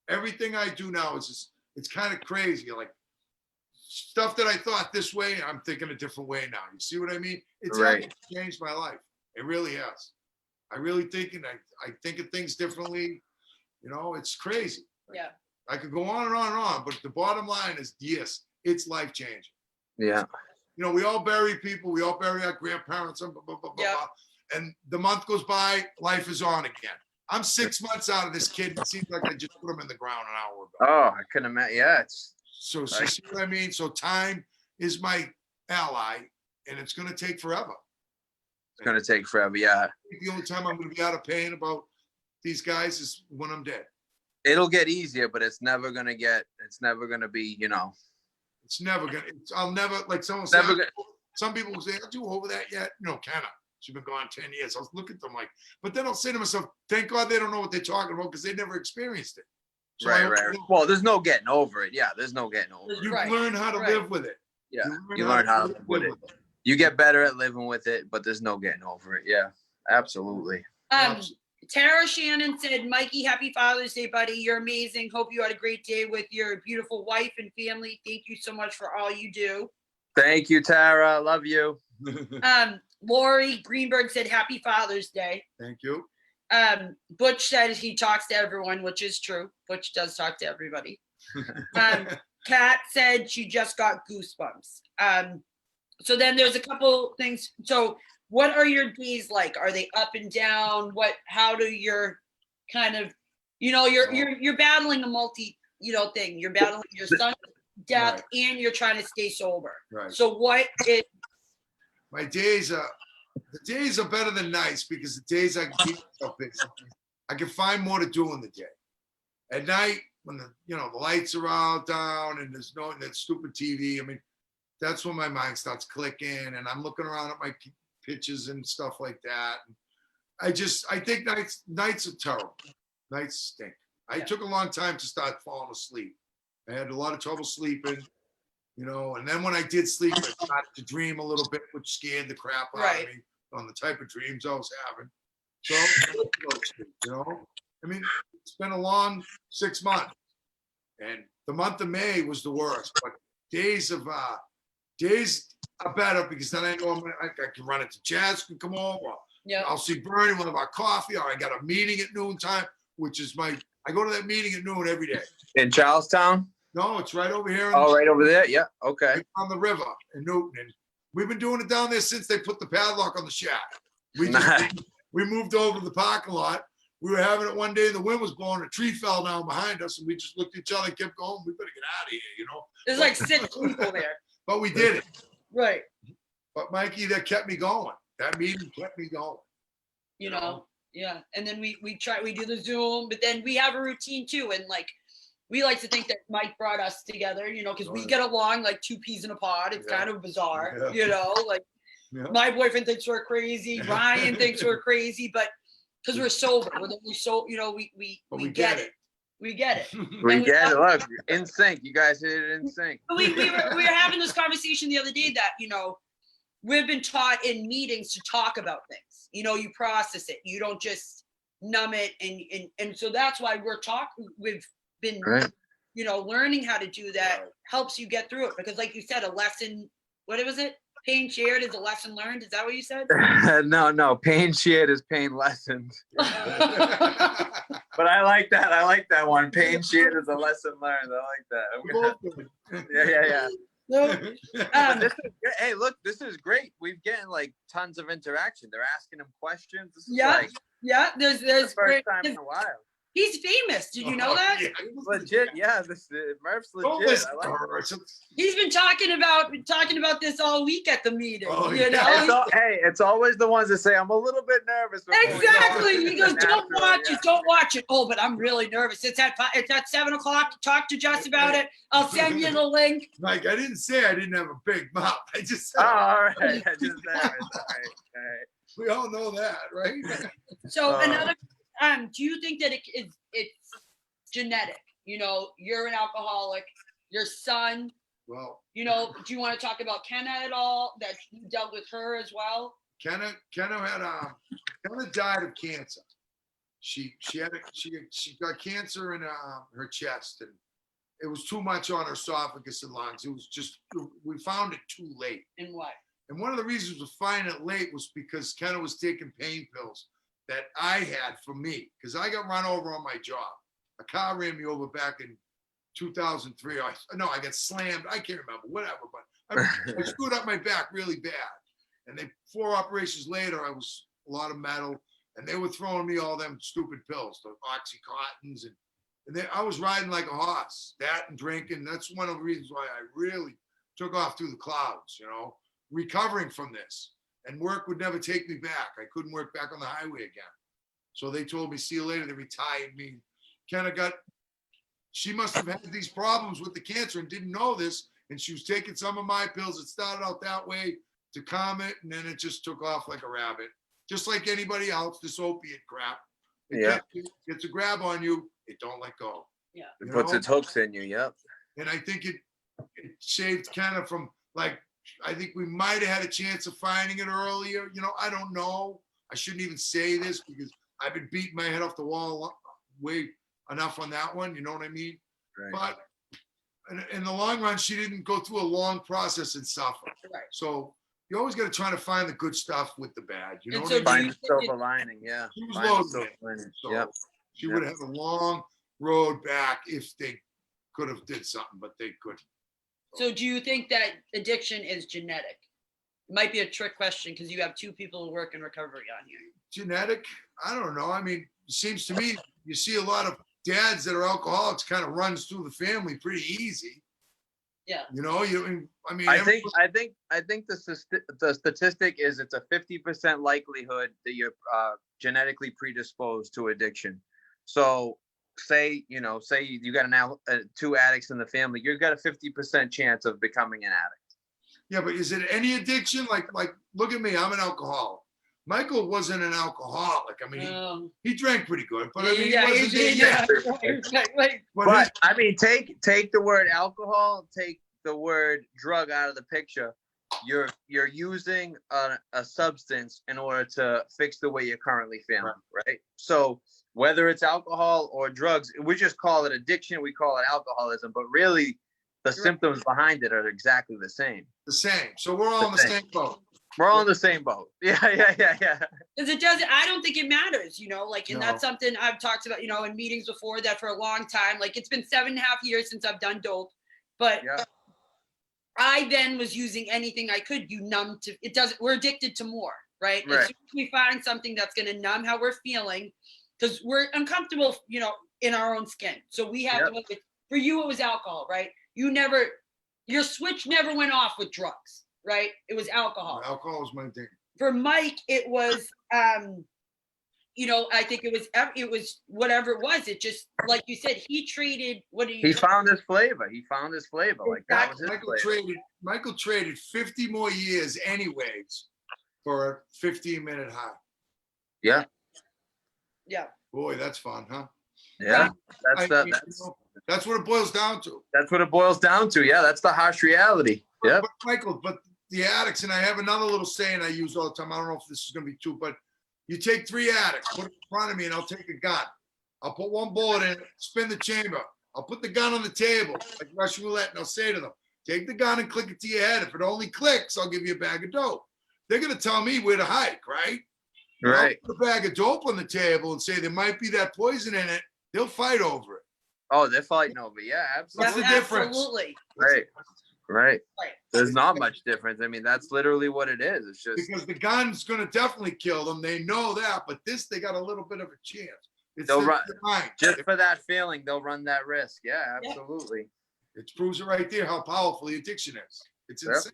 Everything I do now is just, it's kind of crazy. Like stuff that I thought this way, I'm thinking a different way now. You see what I mean? It's actually changed my life. It really has. I really think, and I think of things differently. You know, it's crazy. Yeah. I could go on and on and on, but the bottom line is, yes, it's life changing. Yeah. You know, we all bury people. We all bury our grandparents. Blah, blah, blah, blah. And the month goes by, life is on again. I'm 6 months out of this kid. It seems like I just put him in the ground an hour ago. Oh, I couldn't imagine. Yeah. So you see what I mean? So time is my ally, and it's going to take forever. It's going to take forever. Yeah. The only time I'm going to be out of pain about these guys is when I'm dead. It'll get easier, but it's never going to be, you know. It's never going to, I'll never, like someone said, some people will say, aren't you over that yet? No, Kenna, she's been gone 10 years. I'll look at them like, but then I'll say to myself, thank God they don't know what they're talking about, because they never experienced it. So right. Well, there's no getting over it. Yeah, there's no getting over it. You learn how to live with it. Yeah, you learn how to live with it. You get better at living with it, but there's no getting over it. Yeah, absolutely. Tara Shannon said, Mikey, happy Father's Day, buddy. You're amazing. Hope you had a great day with your beautiful wife and family. Thank you so much for all you do. Thank you, Tara. Love you. Lori Greenberg said, happy Father's Day. Thank you. Butch said he talks to everyone, which is true. Butch does talk to everybody. Kat said she just got goosebumps. So then there's a couple things. So what are your days like? Are they up and down? How do your kind of, you know, you're battling a multi, you know, thing. You're battling your son's death and you're trying to stay sober. Right. So my days are, the days are better than nights, because the days I can keep myself busy. I can find more to do in the day. At night, when the lights are all down and there's no that stupid TV, I mean, that's when my mind starts clicking and I'm looking around at my pictures and stuff like that. I think nights are terrible. Nights stink. I took a long time to start falling asleep. I had a lot of trouble sleeping, you know, and then when I did sleep, I started to dream a little bit, which scared the crap out of me on the type of dreams I was having. So, you know, I mean, it's been a long 6 months, and the month of May was the worst, but days are better because then I know I can run into Jazz, can come over. Yeah. I'll see Bernie, we'll have our coffee, or I got a meeting at noon time, which is I go to that meeting at noon every day. In Charlestown? No, it's right over here. Oh, right over there. Yeah. Okay. Right on the river in Newton. And we've been doing it down there since they put the padlock on the shack. Nice. We moved over to the parking lot. We were having it one day, the wind was blowing, a tree fell down behind us, and we just looked at each other and kept going, we better get out of here, you know? There's like 6 people there. But we did it. Right. But Mikey, that kept me going. That meeting kept me going. You know? Yeah. And then we do the Zoom, but then we have a routine too. And like, we like to think that Mike brought us together, you know, because we get along like 2 peas in a pod. It's kind of bizarre, you know, like my boyfriend thinks we're crazy. Ryan thinks we're crazy, but because we're sober, you know, we get it. We get it. We get it. Look, in sync. You guys hit it in sync. We were having this conversation the other day that, you know, we've been taught in meetings to talk about things. You know, you process it. You don't just numb it. And so that's why we've been, you know, learning how to do that helps you get through it. Because like you said, a lesson, what was it? Pain shared is a lesson learned. Is that what you said? No. Pain shared is pain lessened. But I like that. I like that one. Pain shared is a lesson learned. I like that. Yeah. Hey, look, this is great. We've getting like tons of interaction. They're asking him questions. This is like, there's the first time in a while. He's famous. Did you know that? Yeah. Legit, yeah. Murph's legit. I like He's been talking about this all week at the meeting. You know, it's always the ones that say I'm a little bit nervous. Exactly. He goes, don't watch it. Oh, but I'm really nervous. It's at 7:00. Talk to Jess about it. I'll send you the link. Mike, I didn't say I didn't have a big mouth. I just said. Oh, all right. I just nervous. All right. We all know that, right? So another. Do you think that it's genetic? You know, you're an alcoholic. Your son. Well. You know, do you want to talk about Kenna at all? That you dealt with her as well. Kenna died of cancer. She got cancer in her chest, and it was too much on her esophagus and lungs. It was just, we found it too late. And what? And one of the reasons we finding it late was because Kenna was taking pain pills that I had for me, because I got run over on my job. A car ran me over back in 2003. I got slammed. I can't remember, whatever, but I screwed up my back really bad. And 4 operations later, I was a lot of metal, and they were throwing me all them stupid pills, the Oxycontins, and I was riding like a horse. That and drinking, that's one of the reasons why I really took off through the clouds, you know, recovering from this. And work would never take me back. I couldn't work back on the highway again. So they told me, see you later. They retired me. She must have had these problems with the cancer and didn't know this. And she was taking some of my pills. It started out that way to calm it. And then it just took off like a rabbit. Just like anybody else, this opiate crap. It gets a grab on you. It don't let go. Yeah. It puts its hooks in you. Yep. And I think it saved Kenna from, like, I think we might have had a chance of finding it earlier. You know, I don't know. I shouldn't even say this because I've been beating my head off the wall way enough on that one. You know what I mean? Right. But in the long run, she didn't go through a long process and suffer. Right. So you always got to try to find the good stuff with the bad. You know what I mean? Find the silver lining. Yeah. She was loaded. So she would have a long road back if they could have did something, but they couldn't. So do you think that addiction is genetic? It might be a trick question because you have 2 people who work in recovery on here. Genetic? I don't know. I mean, it seems to me you see a lot of dads that are alcoholics kind of runs through the family pretty easy. Yeah. You know, I mean, I think the statistic is it's a 50% likelihood that you're genetically predisposed to addiction. So say you got 2 addicts in the family, you've got a 50% chance of becoming an addict. Yeah, but is it any addiction? Like look at me, I'm an alcoholic. Michael wasn't an alcoholic. I mean, he drank pretty good, but I mean, But I mean, take the word alcohol, take the word drug out of the picture. You're using a substance in order to fix the way you're currently feeling, right? So whether it's alcohol or drugs, we just call it addiction, we call it alcoholism, but really the symptoms behind it are exactly the same. The same. So we're all in the same boat. We're all in the same boat. Yeah. Because it doesn't, I don't think it matters, like, and No. that's something I've talked about, in meetings before, that for a long time, like, it's been 7.5 years since I've done dope, but Yeah. I then was using anything I could. You numb to it. Doesn't, we're addicted to more, right? As Right. soon as we find something that's going to numb how we're feeling, because we're uncomfortable, in our own skin. So we have Yep. to look at, for you, it was alcohol, right? Your switch never went off with drugs, right? It was alcohol. Alcohol is my thing. For Mike, it was, I think it was whatever it was. It just, like you said, he traded, He found his flavor. Like that was his flavor. Michael traded 50 more years anyways for a 15-minute high. Yeah. Yeah. Boy, that's fun, huh? Yeah. That's what it boils down to. That's what it boils down to. Yeah. That's the harsh reality. Yeah. But Michael, the addicts, and I have another little saying I use all the time. I don't know if this is going to be true, but you take 3 addicts, put it in front of me, and I'll take a gun. I'll put 1 bullet in it, spin the chamber. I'll put the gun on the table, like Russian roulette, and I'll say to them, take the gun and click it to your head. If it only clicks, I'll give you a bag of dope. They're going to tell me where to hike, right? Right. I'll put a bag of dope on the table and say there might be that poison in it. They'll fight over it. Oh, they're fighting over. Yeah, absolutely. What's the difference? Absolutely. Right. There's not much difference. I mean, that's literally what it is. It's just because the gun's going to definitely kill them. They know that, but this, they got a little bit of a chance. they'll run just for that feeling. They'll run that risk. Yeah, absolutely. It proves it right there how powerful the addiction is. It's insane.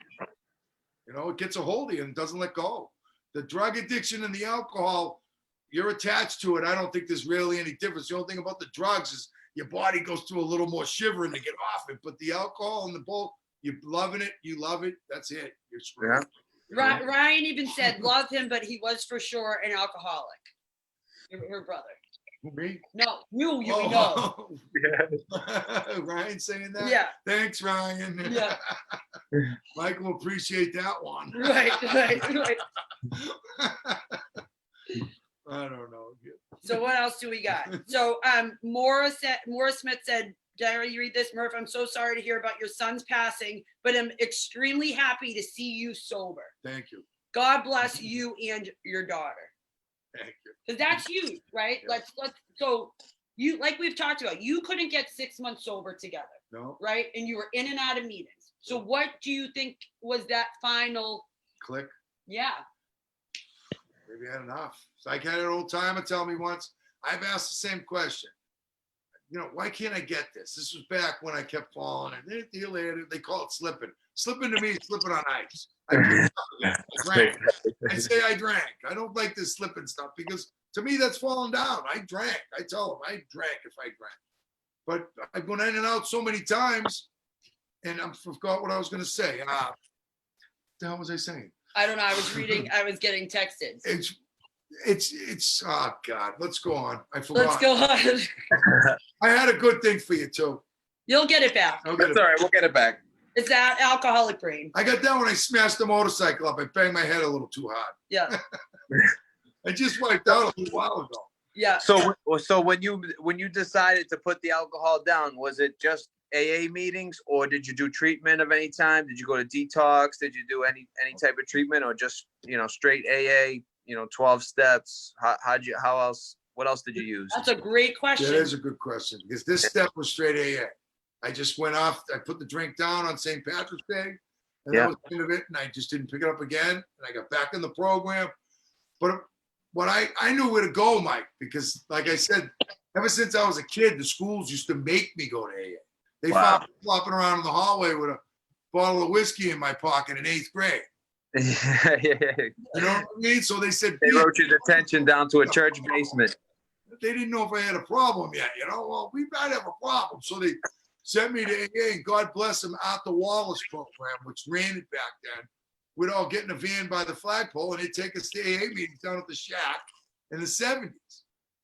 It gets a hold of you and doesn't let go. The drug addiction and the alcohol, you're attached to it. I don't think there's really any difference. The only thing about the drugs is your body goes through a little more shivering to get off it. But the alcohol and the both, you're loving it. You love it. That's it. You're screwed. Yeah. Ryan even said, love him, but he was for sure an alcoholic. Her brother. Me? No, you know. Yeah. Ryan saying that? Yeah. Thanks, Ryan. Yeah. Michael will appreciate that one. Right. I don't know. So what else do we got? So Maura Smith said, Diary, you read this, Murph, I'm so sorry to hear about your son's passing, but I'm extremely happy to see you sober. Thank you. God bless you and your daughter. Thank you. Because that's huge, right? Yeah. Let's so you, like we've talked about, you couldn't get 6 months sober together. No. Right? And you were in and out of meetings. So what do you think was that final Click? Yeah. Maybe I had enough. So I had an old timer tell me once, I've asked the same question. Why can't I get this? This was back when I kept falling, and they call it slipping. Slipping to me is slipping on ice. I drank. I say I drank. I don't like this slipping stuff because to me that's falling down. I drank. I tell them I drank if I drank. But I've gone in and out so many times, and I forgot what I was going to say. What the hell was I saying? I don't know. I was reading. I was getting texted. It's oh God, let's go on. I forgot. Let's go on. I had a good thing for you too. You'll get it back. That's all right. We'll get it back. It's that alcoholic brain. I got that when I smashed the motorcycle up. I banged my head a little too hard. Yeah. I just wiped out a little while ago. Yeah. So when you decided to put the alcohol down, was it just AA meetings, or did you do treatment of any time? Did you go to detox? Did you do any type of treatment, or just straight AA? 12 steps. What else did you use? That's a great question. That is a good question because this step was straight AA. I just went off. I put the drink down on St. Patrick's Day, and that was the end of it. And I just didn't pick it up again. And I got back in the program. But what I knew where to go, Mike, because like I said, ever since I was a kid, the schools used to make me go to AA. They found me flopping around in the hallway with a bottle of whiskey in my pocket in 8th grade. You know what I mean? So they said they wrote your detention down to a church basement. They didn't know if I had a problem yet. Well, we might have a problem. So they sent me to AA, and God bless them, out the Wallace program, which ran it back then. We'd all get in a van by the flagpole, and they'd take us to AA meetings down at the shack in the 70s.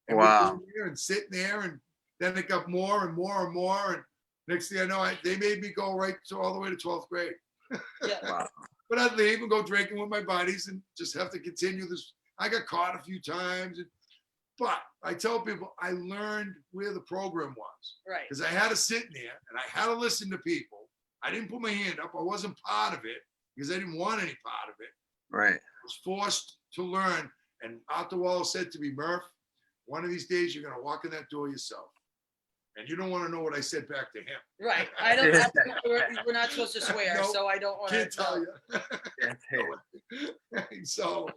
And we'd go there and sit there, and then it got more and more and more. And next thing I know, they made me go all the way to 12th grade. Yeah. Wow. But I'd leave and go drinking with my buddies and just have to continue this. I got caught a few times. But I tell people I learned where the program was. Right. Because I had to sit in there and I had to listen to people. I didn't put my hand up. I wasn't part of it because I didn't want any part of it. Right. I was forced to learn. And Arthur Wallace said to me, Murph, one of these days you're going to walk in that door yourself. And you don't want to know what I said back to him. Right. We're not supposed to swear, No, so I don't want Can't to tell you. That's it. So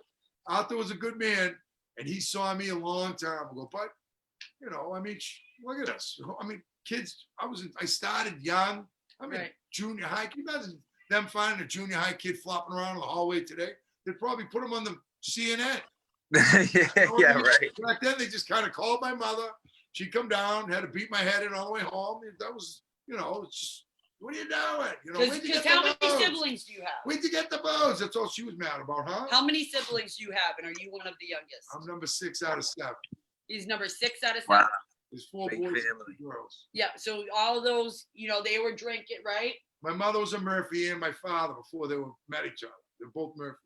Arthur was a good man, and he saw me a long time ago. But you know, I mean, look at us. I mean, kids. I started young. I mean, Right. junior high. Can you imagine them finding a junior high kid flopping around in the hallway today? They'd probably put him on the CNN. Yeah, right. Back then, they just kind of called my mother. She'd come down, had to beat my head in all the way home. That was, you know, it's just, what are you doing? You know, Because how many siblings do you have? Where'd you get the bows? That's all she was mad about, huh? How many siblings do you have, and are you one of the youngest? I'm number 6 out of 7. He's number 6 out of 7. Wow. There's 4 Big boys and family. 2 girls. Yeah. So all of those, you know, they were drinking, right? My mother was a Murphy and my father before they met each other. They're both Murphys.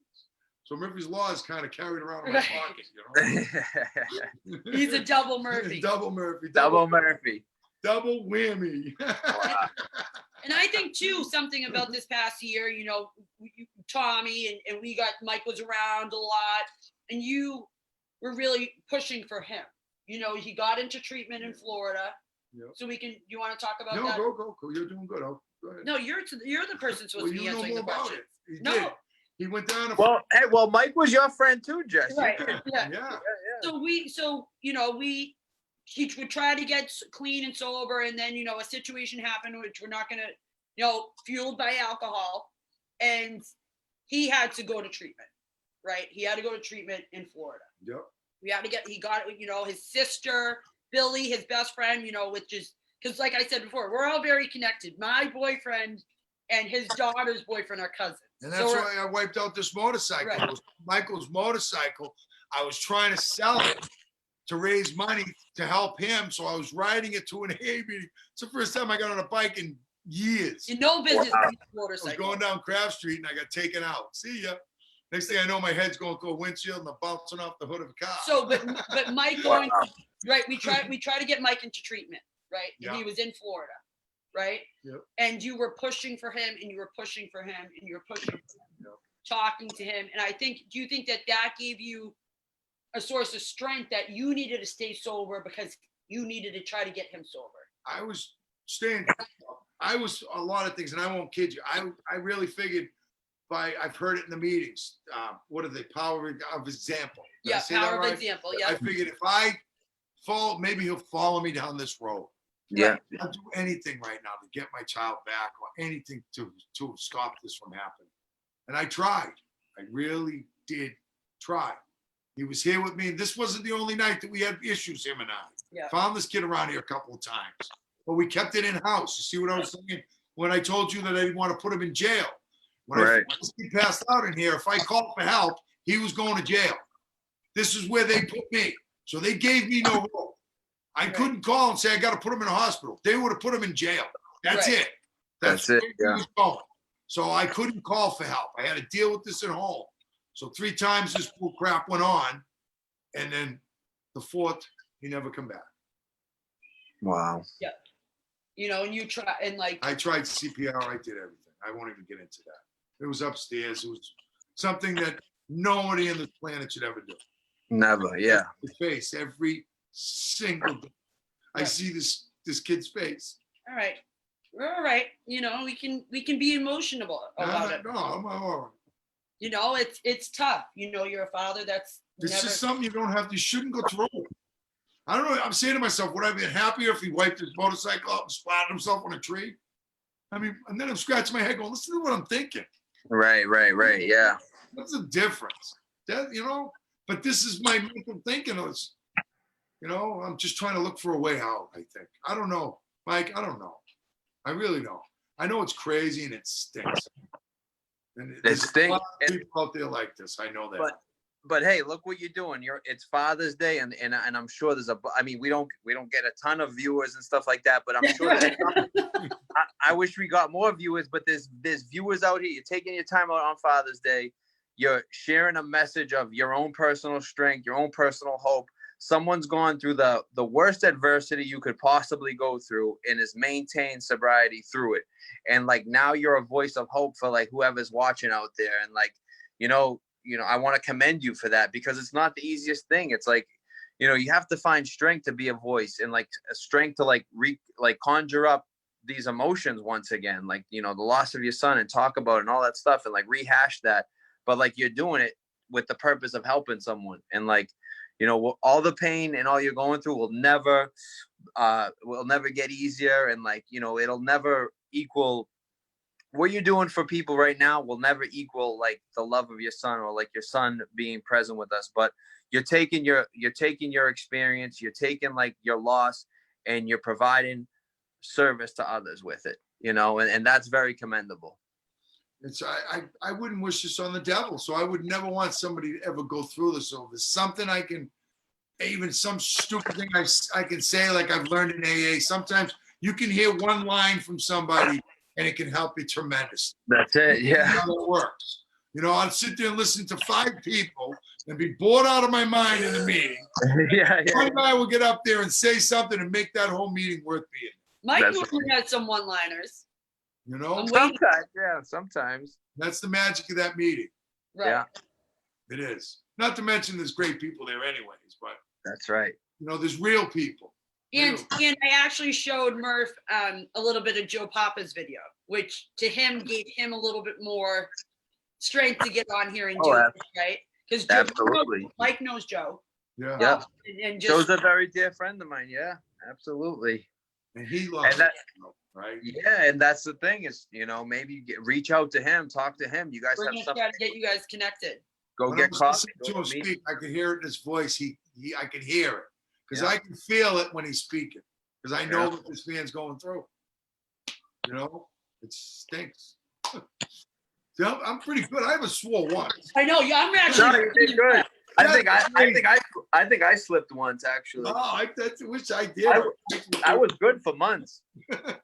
So Murphy's Law is kind of carried around in my pocket, you know. He's a double Murphy. Double Murphy. Double Murphy. Double whammy. Wow. And I think too, something about this past year, you know, Tommy and Mike was around a lot, and you were really pushing for him. You know, he got into treatment in Florida. Yep. So you want to talk about No, that? go. You're doing good. Go ahead. No, you're the person supposed to be You know answering more the about questions. it. He No. did. He went down. Well, Mike was your friend too, Jesse. Right. Yeah. Yeah. So you know, he would try to get clean and sober, and then, you know, a situation happened which we're not gonna, you know, fueled by alcohol, and he had to go to treatment, right? He had to go to treatment in Florida. Yep. He got, you know, his sister, Billy, his best friend, you know, which is, because like I said before, we're all very connected. My boyfriend and his daughter's boyfriend are cousins. And that's So why I wiped out this motorcycle. Right. It was Michael's motorcycle. I was trying to sell it to raise money to help him. So I was riding it to an AA meeting. It's the first time I got on a bike in years. in no business Wow. with a I was motorcycle. going down Craft Street and I got taken out. See ya. Next thing I know, my head's going through a windshield and I'm bouncing off the hood of a car. So, but Mike going, right? We try to get Mike into treatment, right? And Yeah. he was in Florida, right? Yep. And you were pushing for him, and you were pushing for him, and you were pushing for him, Yep. talking to him. And do you think that gave you a source of strength that you needed to stay sober because you needed to try to get him sober? I was staying. I was a lot of things, and I won't kid you. I really figured I've heard it in the meetings. What are they? Power of example. Did I Yeah, say that power of right? example. I Yeah. figured if I fall, maybe he'll follow me down this road. Yeah. I'll do anything right now to get my child back or anything to stop this from happening. And I tried. I really did try. He was here with me. And this wasn't the only night that we had issues, him and I. Yeah. Found this kid around here a couple of times. But we kept it in house. You see what I was saying? When I told you that I didn't want to put him in jail. When Right. he passed out in here, if I called for help, he was going to jail. This is where they put me. So they gave me no rope. I Right. couldn't call and say, I got to put him in a hospital. They would have put him in jail. That's Right. it. That's it, where he yeah. was going. So I couldn't call for help. I had to deal with this at home. So 3 times this bull crap went on. And then the 4th, he never come back. Wow. You know, and you try, and like, I tried CPR. I did everything. I won't even get into that. It was upstairs. It was something that nobody on this planet should ever do. Never. Yeah. The face every single day. I Right. see this kid's face. all right, we're all right. You know, we can be emotional about it. No, I'm all right. You know, it's tough. You know, you're a father that's It's never. just something you shouldn't go through. I don't know. I'm saying to myself, would I have been happier if he wiped his motorcycle out and splattered himself on a tree? I mean, and then I'm scratching my head going, listen to what I'm thinking. Right. Yeah. What's the difference? That, but this is my mental thinking. I'm just trying to look for a way out, I think. I don't know, Mike. I don't know. I really don't. I know it's crazy and it stinks. And there's a stinks. lot of people out there like this. I know that. But hey, look what you're doing. It's Father's Day, and I'm sure there's we don't get a ton of viewers and stuff like that, but I'm sure I wish we got more viewers, but there's viewers out here. You're taking your time out on Father's Day. You're sharing a message of your own personal strength, your own personal hope. someone's gone through the worst adversity you could possibly go through and has maintained sobriety through it. And like, now you're a voice of hope for like whoever's watching out there. And like, I want to commend you for that, because it's not the easiest thing. It's like, you have to find strength to be a voice, and like a strength to like conjure up these emotions once again, like, the loss of your son, and talk about it and all that stuff, and like rehash that. But like, you're doing it with the purpose of helping someone. And like, all the pain and all you're going through will never get easier. And like, it'll never equal what you're doing for people right now, will never equal like the love of your son, or like your son being present with us. But you're taking your experience, you're taking like your loss, and you're providing service to others with it, and that's very commendable. It's I wouldn't wish this on the devil, so I would never want somebody to ever go through this. So if there's something I can, even some stupid thing I can say, like I've learned in AA, sometimes you can hear one line from somebody and it can help you tremendously. That's it. Yeah. That's how it works. I'd sit there and listen to 5 people and be bored out of my mind in the meeting. Yeah. One guy will get up there and say something and make that whole meeting worth being. Mike That's normally has some one-liners. Sometimes. That's the magic of that meeting. Right. Yeah. It is. Not to mention there's great people there anyways, but That's right. there's real people. And I actually showed Murph a little bit of Joe Papa's video, which to him gave him a little bit more strength to get on here and do it, right? Because Mike knows Joe. Yeah. Yeah. And Joe's a very dear friend of mine. Yeah, absolutely. And he loves that, right? Yeah, and that's the thing is, maybe reach out to him, talk to him. You guys have something. Got to get you guys connected. Go When get coffee. To him speak, I could hear it in his voice. I could hear it because I can feel it when he's speaking, because I know what this man's going through. It stinks. I'm pretty good. I haven't swore once. I know. Yeah, I'm actually. No, you did good. I think I slipped once actually. Oh, I wish I did. I was good for months.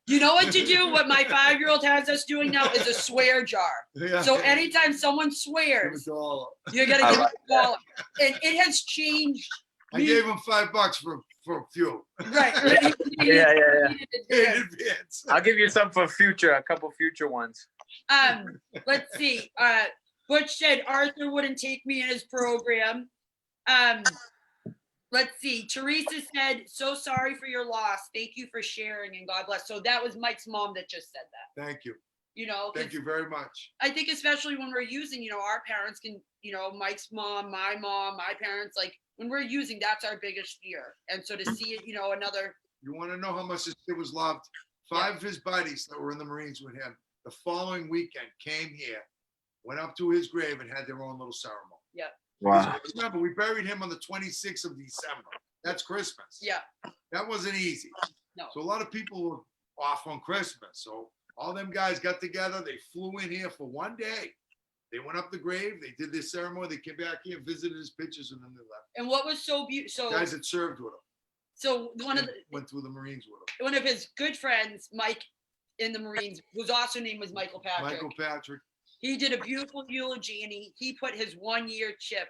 You know what to do? What my 5-year-old has us doing now is a swear jar. Yeah. So anytime someone swears, you're gonna give it a dollar. And it has changed. I gave him $5 for a few. Right. Yeah. In advance. I'll give you some for a couple future ones. Let's see. Butch said Arthur wouldn't take me in his program. Let's see. Teresa said, so sorry for your loss. Thank you for sharing and God bless. So that was Mike's mom that just said that. Thank you. Thank you very much. I think especially when we're using, our parents can, Mike's mom, my parents, like when we're using, that's our biggest fear. And so to see it, another. You want to know how much this kid was loved? 5 of his buddies that were in the Marines with him the following weekend came here, went up to his grave and had their own little ceremony. Yeah. Wow. Remember, we buried him on the 26th of December. That's Christmas. Yeah. That wasn't easy. No. So a lot of people were off on Christmas. So all them guys got together. They flew in here for one day. They went up the grave. They did their ceremony. They came back here, visited his pictures, and then they left. And what was so beautiful? Guys that served with him. So went through the Marines with him. One of his good friends, Mike, in the Marines, whose also name was Michael Patrick. Michael Patrick. He did a beautiful eulogy, and he put his 1-year chip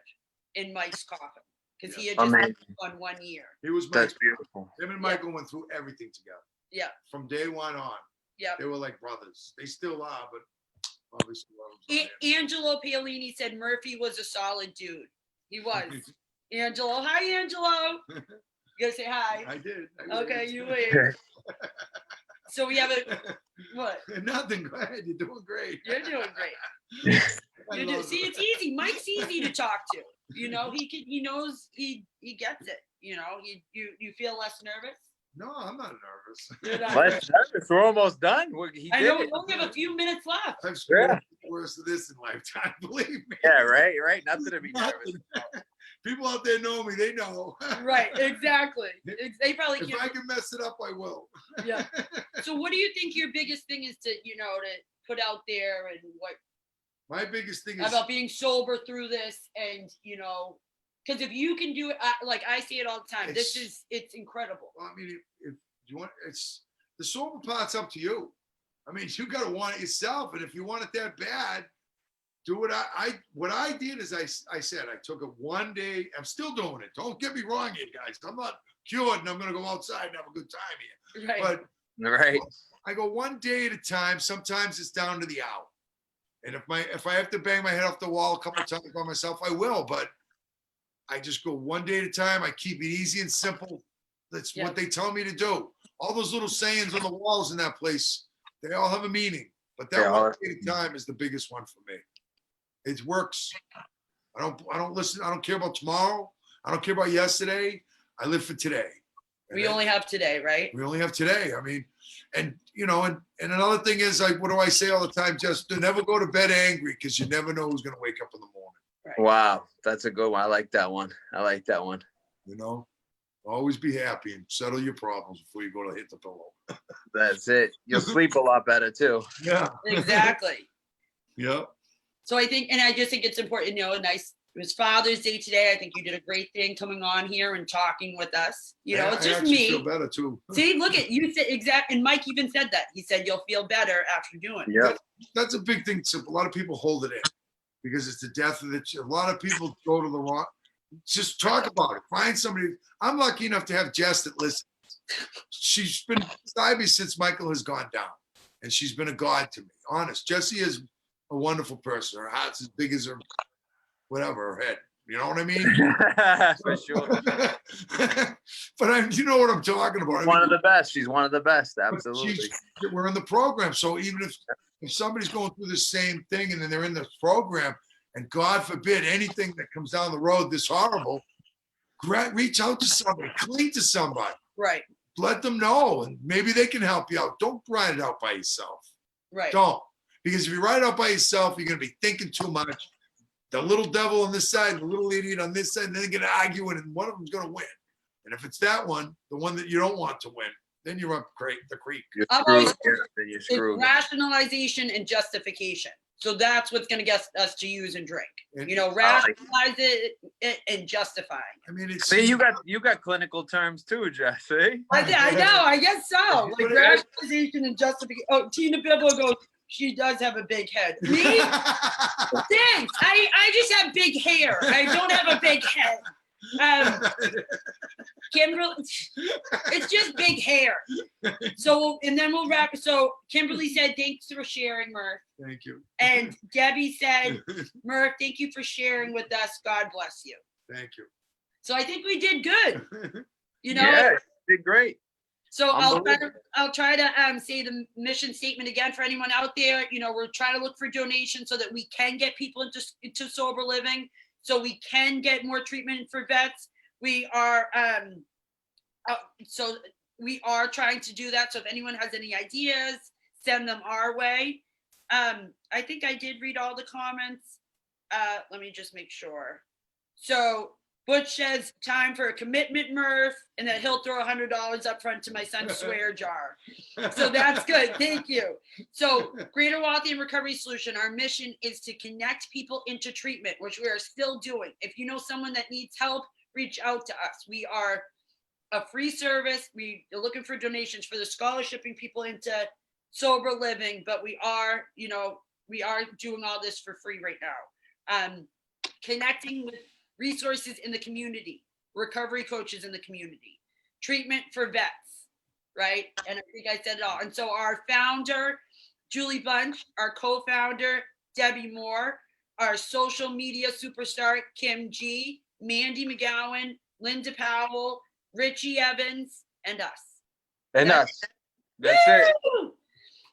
in Mike's coffin because he had just on 1 year. He was That's beautiful. Him and Michael went through everything together. Yeah. From day one on. Yeah. They were like brothers. They still are, but obviously. Angelo Paolini said Murphy was a solid dude. He was. Angelo, hi Angelo. You gotta say hi. I did. Okay, you wait. So we have what? Nothing. Go ahead. You're doing great. You're doing great. See, it's easy. Mike's easy to talk to. He knows he gets it. You feel less nervous? No, I'm not nervous. You're not Less nervous. We're almost done. I know we only have a few minutes left. I've screwed worse than this in lifetime. Believe me. Yeah, right. Nothing to be nervous about. People out there know me. They know. Right. Exactly. They probably can't. If I can mess it up, I will. Yeah. So what do you think your biggest thing is to put out there, and what my biggest thing is about being sober through this, and because if you can do it, like I say it all the time, it's incredible. Well, I mean, if you want, it's the sober part's up to you. I mean, you got to want it yourself, and if you want it that bad, do what I did is I said, I took it one day. I'm still doing it. Don't get me wrong here, guys. I'm not cured and I'm going to go outside and have a good time here. Right. But Right. I go one day at a time. Sometimes it's down to the hour. And if I have to bang my head off the wall a couple of times by myself, I will. But I just go one day at a time. I keep it easy and simple. That's what they tell me to do. All those little sayings on the walls in that place, they all have a meaning. But that one day at a time is the biggest one for me. It works. I don't listen. I don't care about tomorrow. I don't care about yesterday. I live for today. We only have today, right? We only have today. I mean, and you know, and another thing is, like, what do I say all the time? Just to never go to bed angry, because you never know who's going to wake up in the morning. Right. Wow, that's a good one. I like that one. You know, always be happy and settle your problems before you go to hit the pillow. That's it. You'll sleep a lot better too. Yeah. Exactly. Yeah. So I think, and I just think it's important, you know, it was Father's Day today. I think you did a great thing coming on here and talking with us. You know, it's just me. I feel better too. See, look at you said exact, and Mike even said that. He said you'll feel better after doing it. Yeah. That's a big thing. A lot of people hold it in because it's the death of a lot of people go to the wrong. Just talk about it. Find somebody. I'm lucky enough to have Jess that listens. She's been beside me since Michael has gone down, and she's been a god to me. Honest, Jessie is a wonderful person. Her heart's as big as her, whatever, her head. You know what I mean? For sure. But you know what I'm talking about. One of the best. She's one of the best. Absolutely. We're in the program, so even if somebody's going through the same thing and then they're in this program, and God forbid anything that comes down the road this horrible, reach out to somebody, cling to somebody. Right. Let them know, and maybe they can help you out. Don't ride it out by yourself. Right. Don't. Because if you ride out by yourself, you're going to be thinking too much. The little devil on this side, the little idiot on this side, and then they're going to argue, and one of them's going to win. And if it's that one, the one that you don't want to win, then you're up the creek. You're I've screwed. always- Then you're screwed. It's rationalization and justification. So that's what's going to get us to use and drink. And You know, rationalize it and justifying. I mean, it's See, you got clinical terms too, Jesse. I know. I guess so. Like rationalization and justification. Oh, Tina Bibble goes, she does have a big head. Me? Thanks. I just have big hair. I don't have a big head. Kimberly, it's just big hair. So, and then we'll wrap. So Kimberly said, thanks for sharing, Murph. Thank you. And Debbie said, Murph, thank you for sharing with us. God bless you. Thank you. So I think we did good. You know, Yeah, you did great. so I'll try to say the mission statement again for anyone out there. You know, we're trying to look for donations so that we can get people into sober living, so we can get more treatment for vets. We are trying to do that. So if anyone has any ideas, send them our way. I think I did read all the comments. Let me just make sure. So Butch says, time for a commitment, Murph, and that he'll throw $100 up front to my son's swear jar. So that's good. Thank you. So Greater Waltham Recovery Solution, our mission is to connect people into treatment, which we are still doing. If you know someone that needs help, reach out to us. We are a free service. We are looking for donations for the scholarshiping people into sober living, but we are doing all this for free right now. Connecting with resources in the community, recovery coaches in the community, treatment for vets, right? And I think I said it all. And so our founder, Julie Bunch, our co-founder, Debbie Moore, our social media superstar, Kim G, Mandy McGowan, Linda Powell, Richie Evans, and us. That's it. Woo!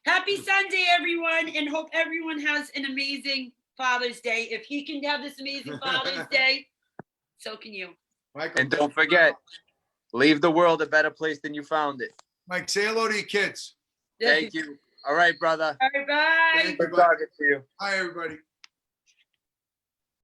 Happy Sunday, everyone, and hope everyone has an amazing Father's Day. If he can have this amazing Father's Day, so can you. Michael, And don't forget, leave the world a better place than you found it. Mike, say hello to your kids. Thank you. All right, brother. All right, bye. Thank Good talking to you. Hi, everybody.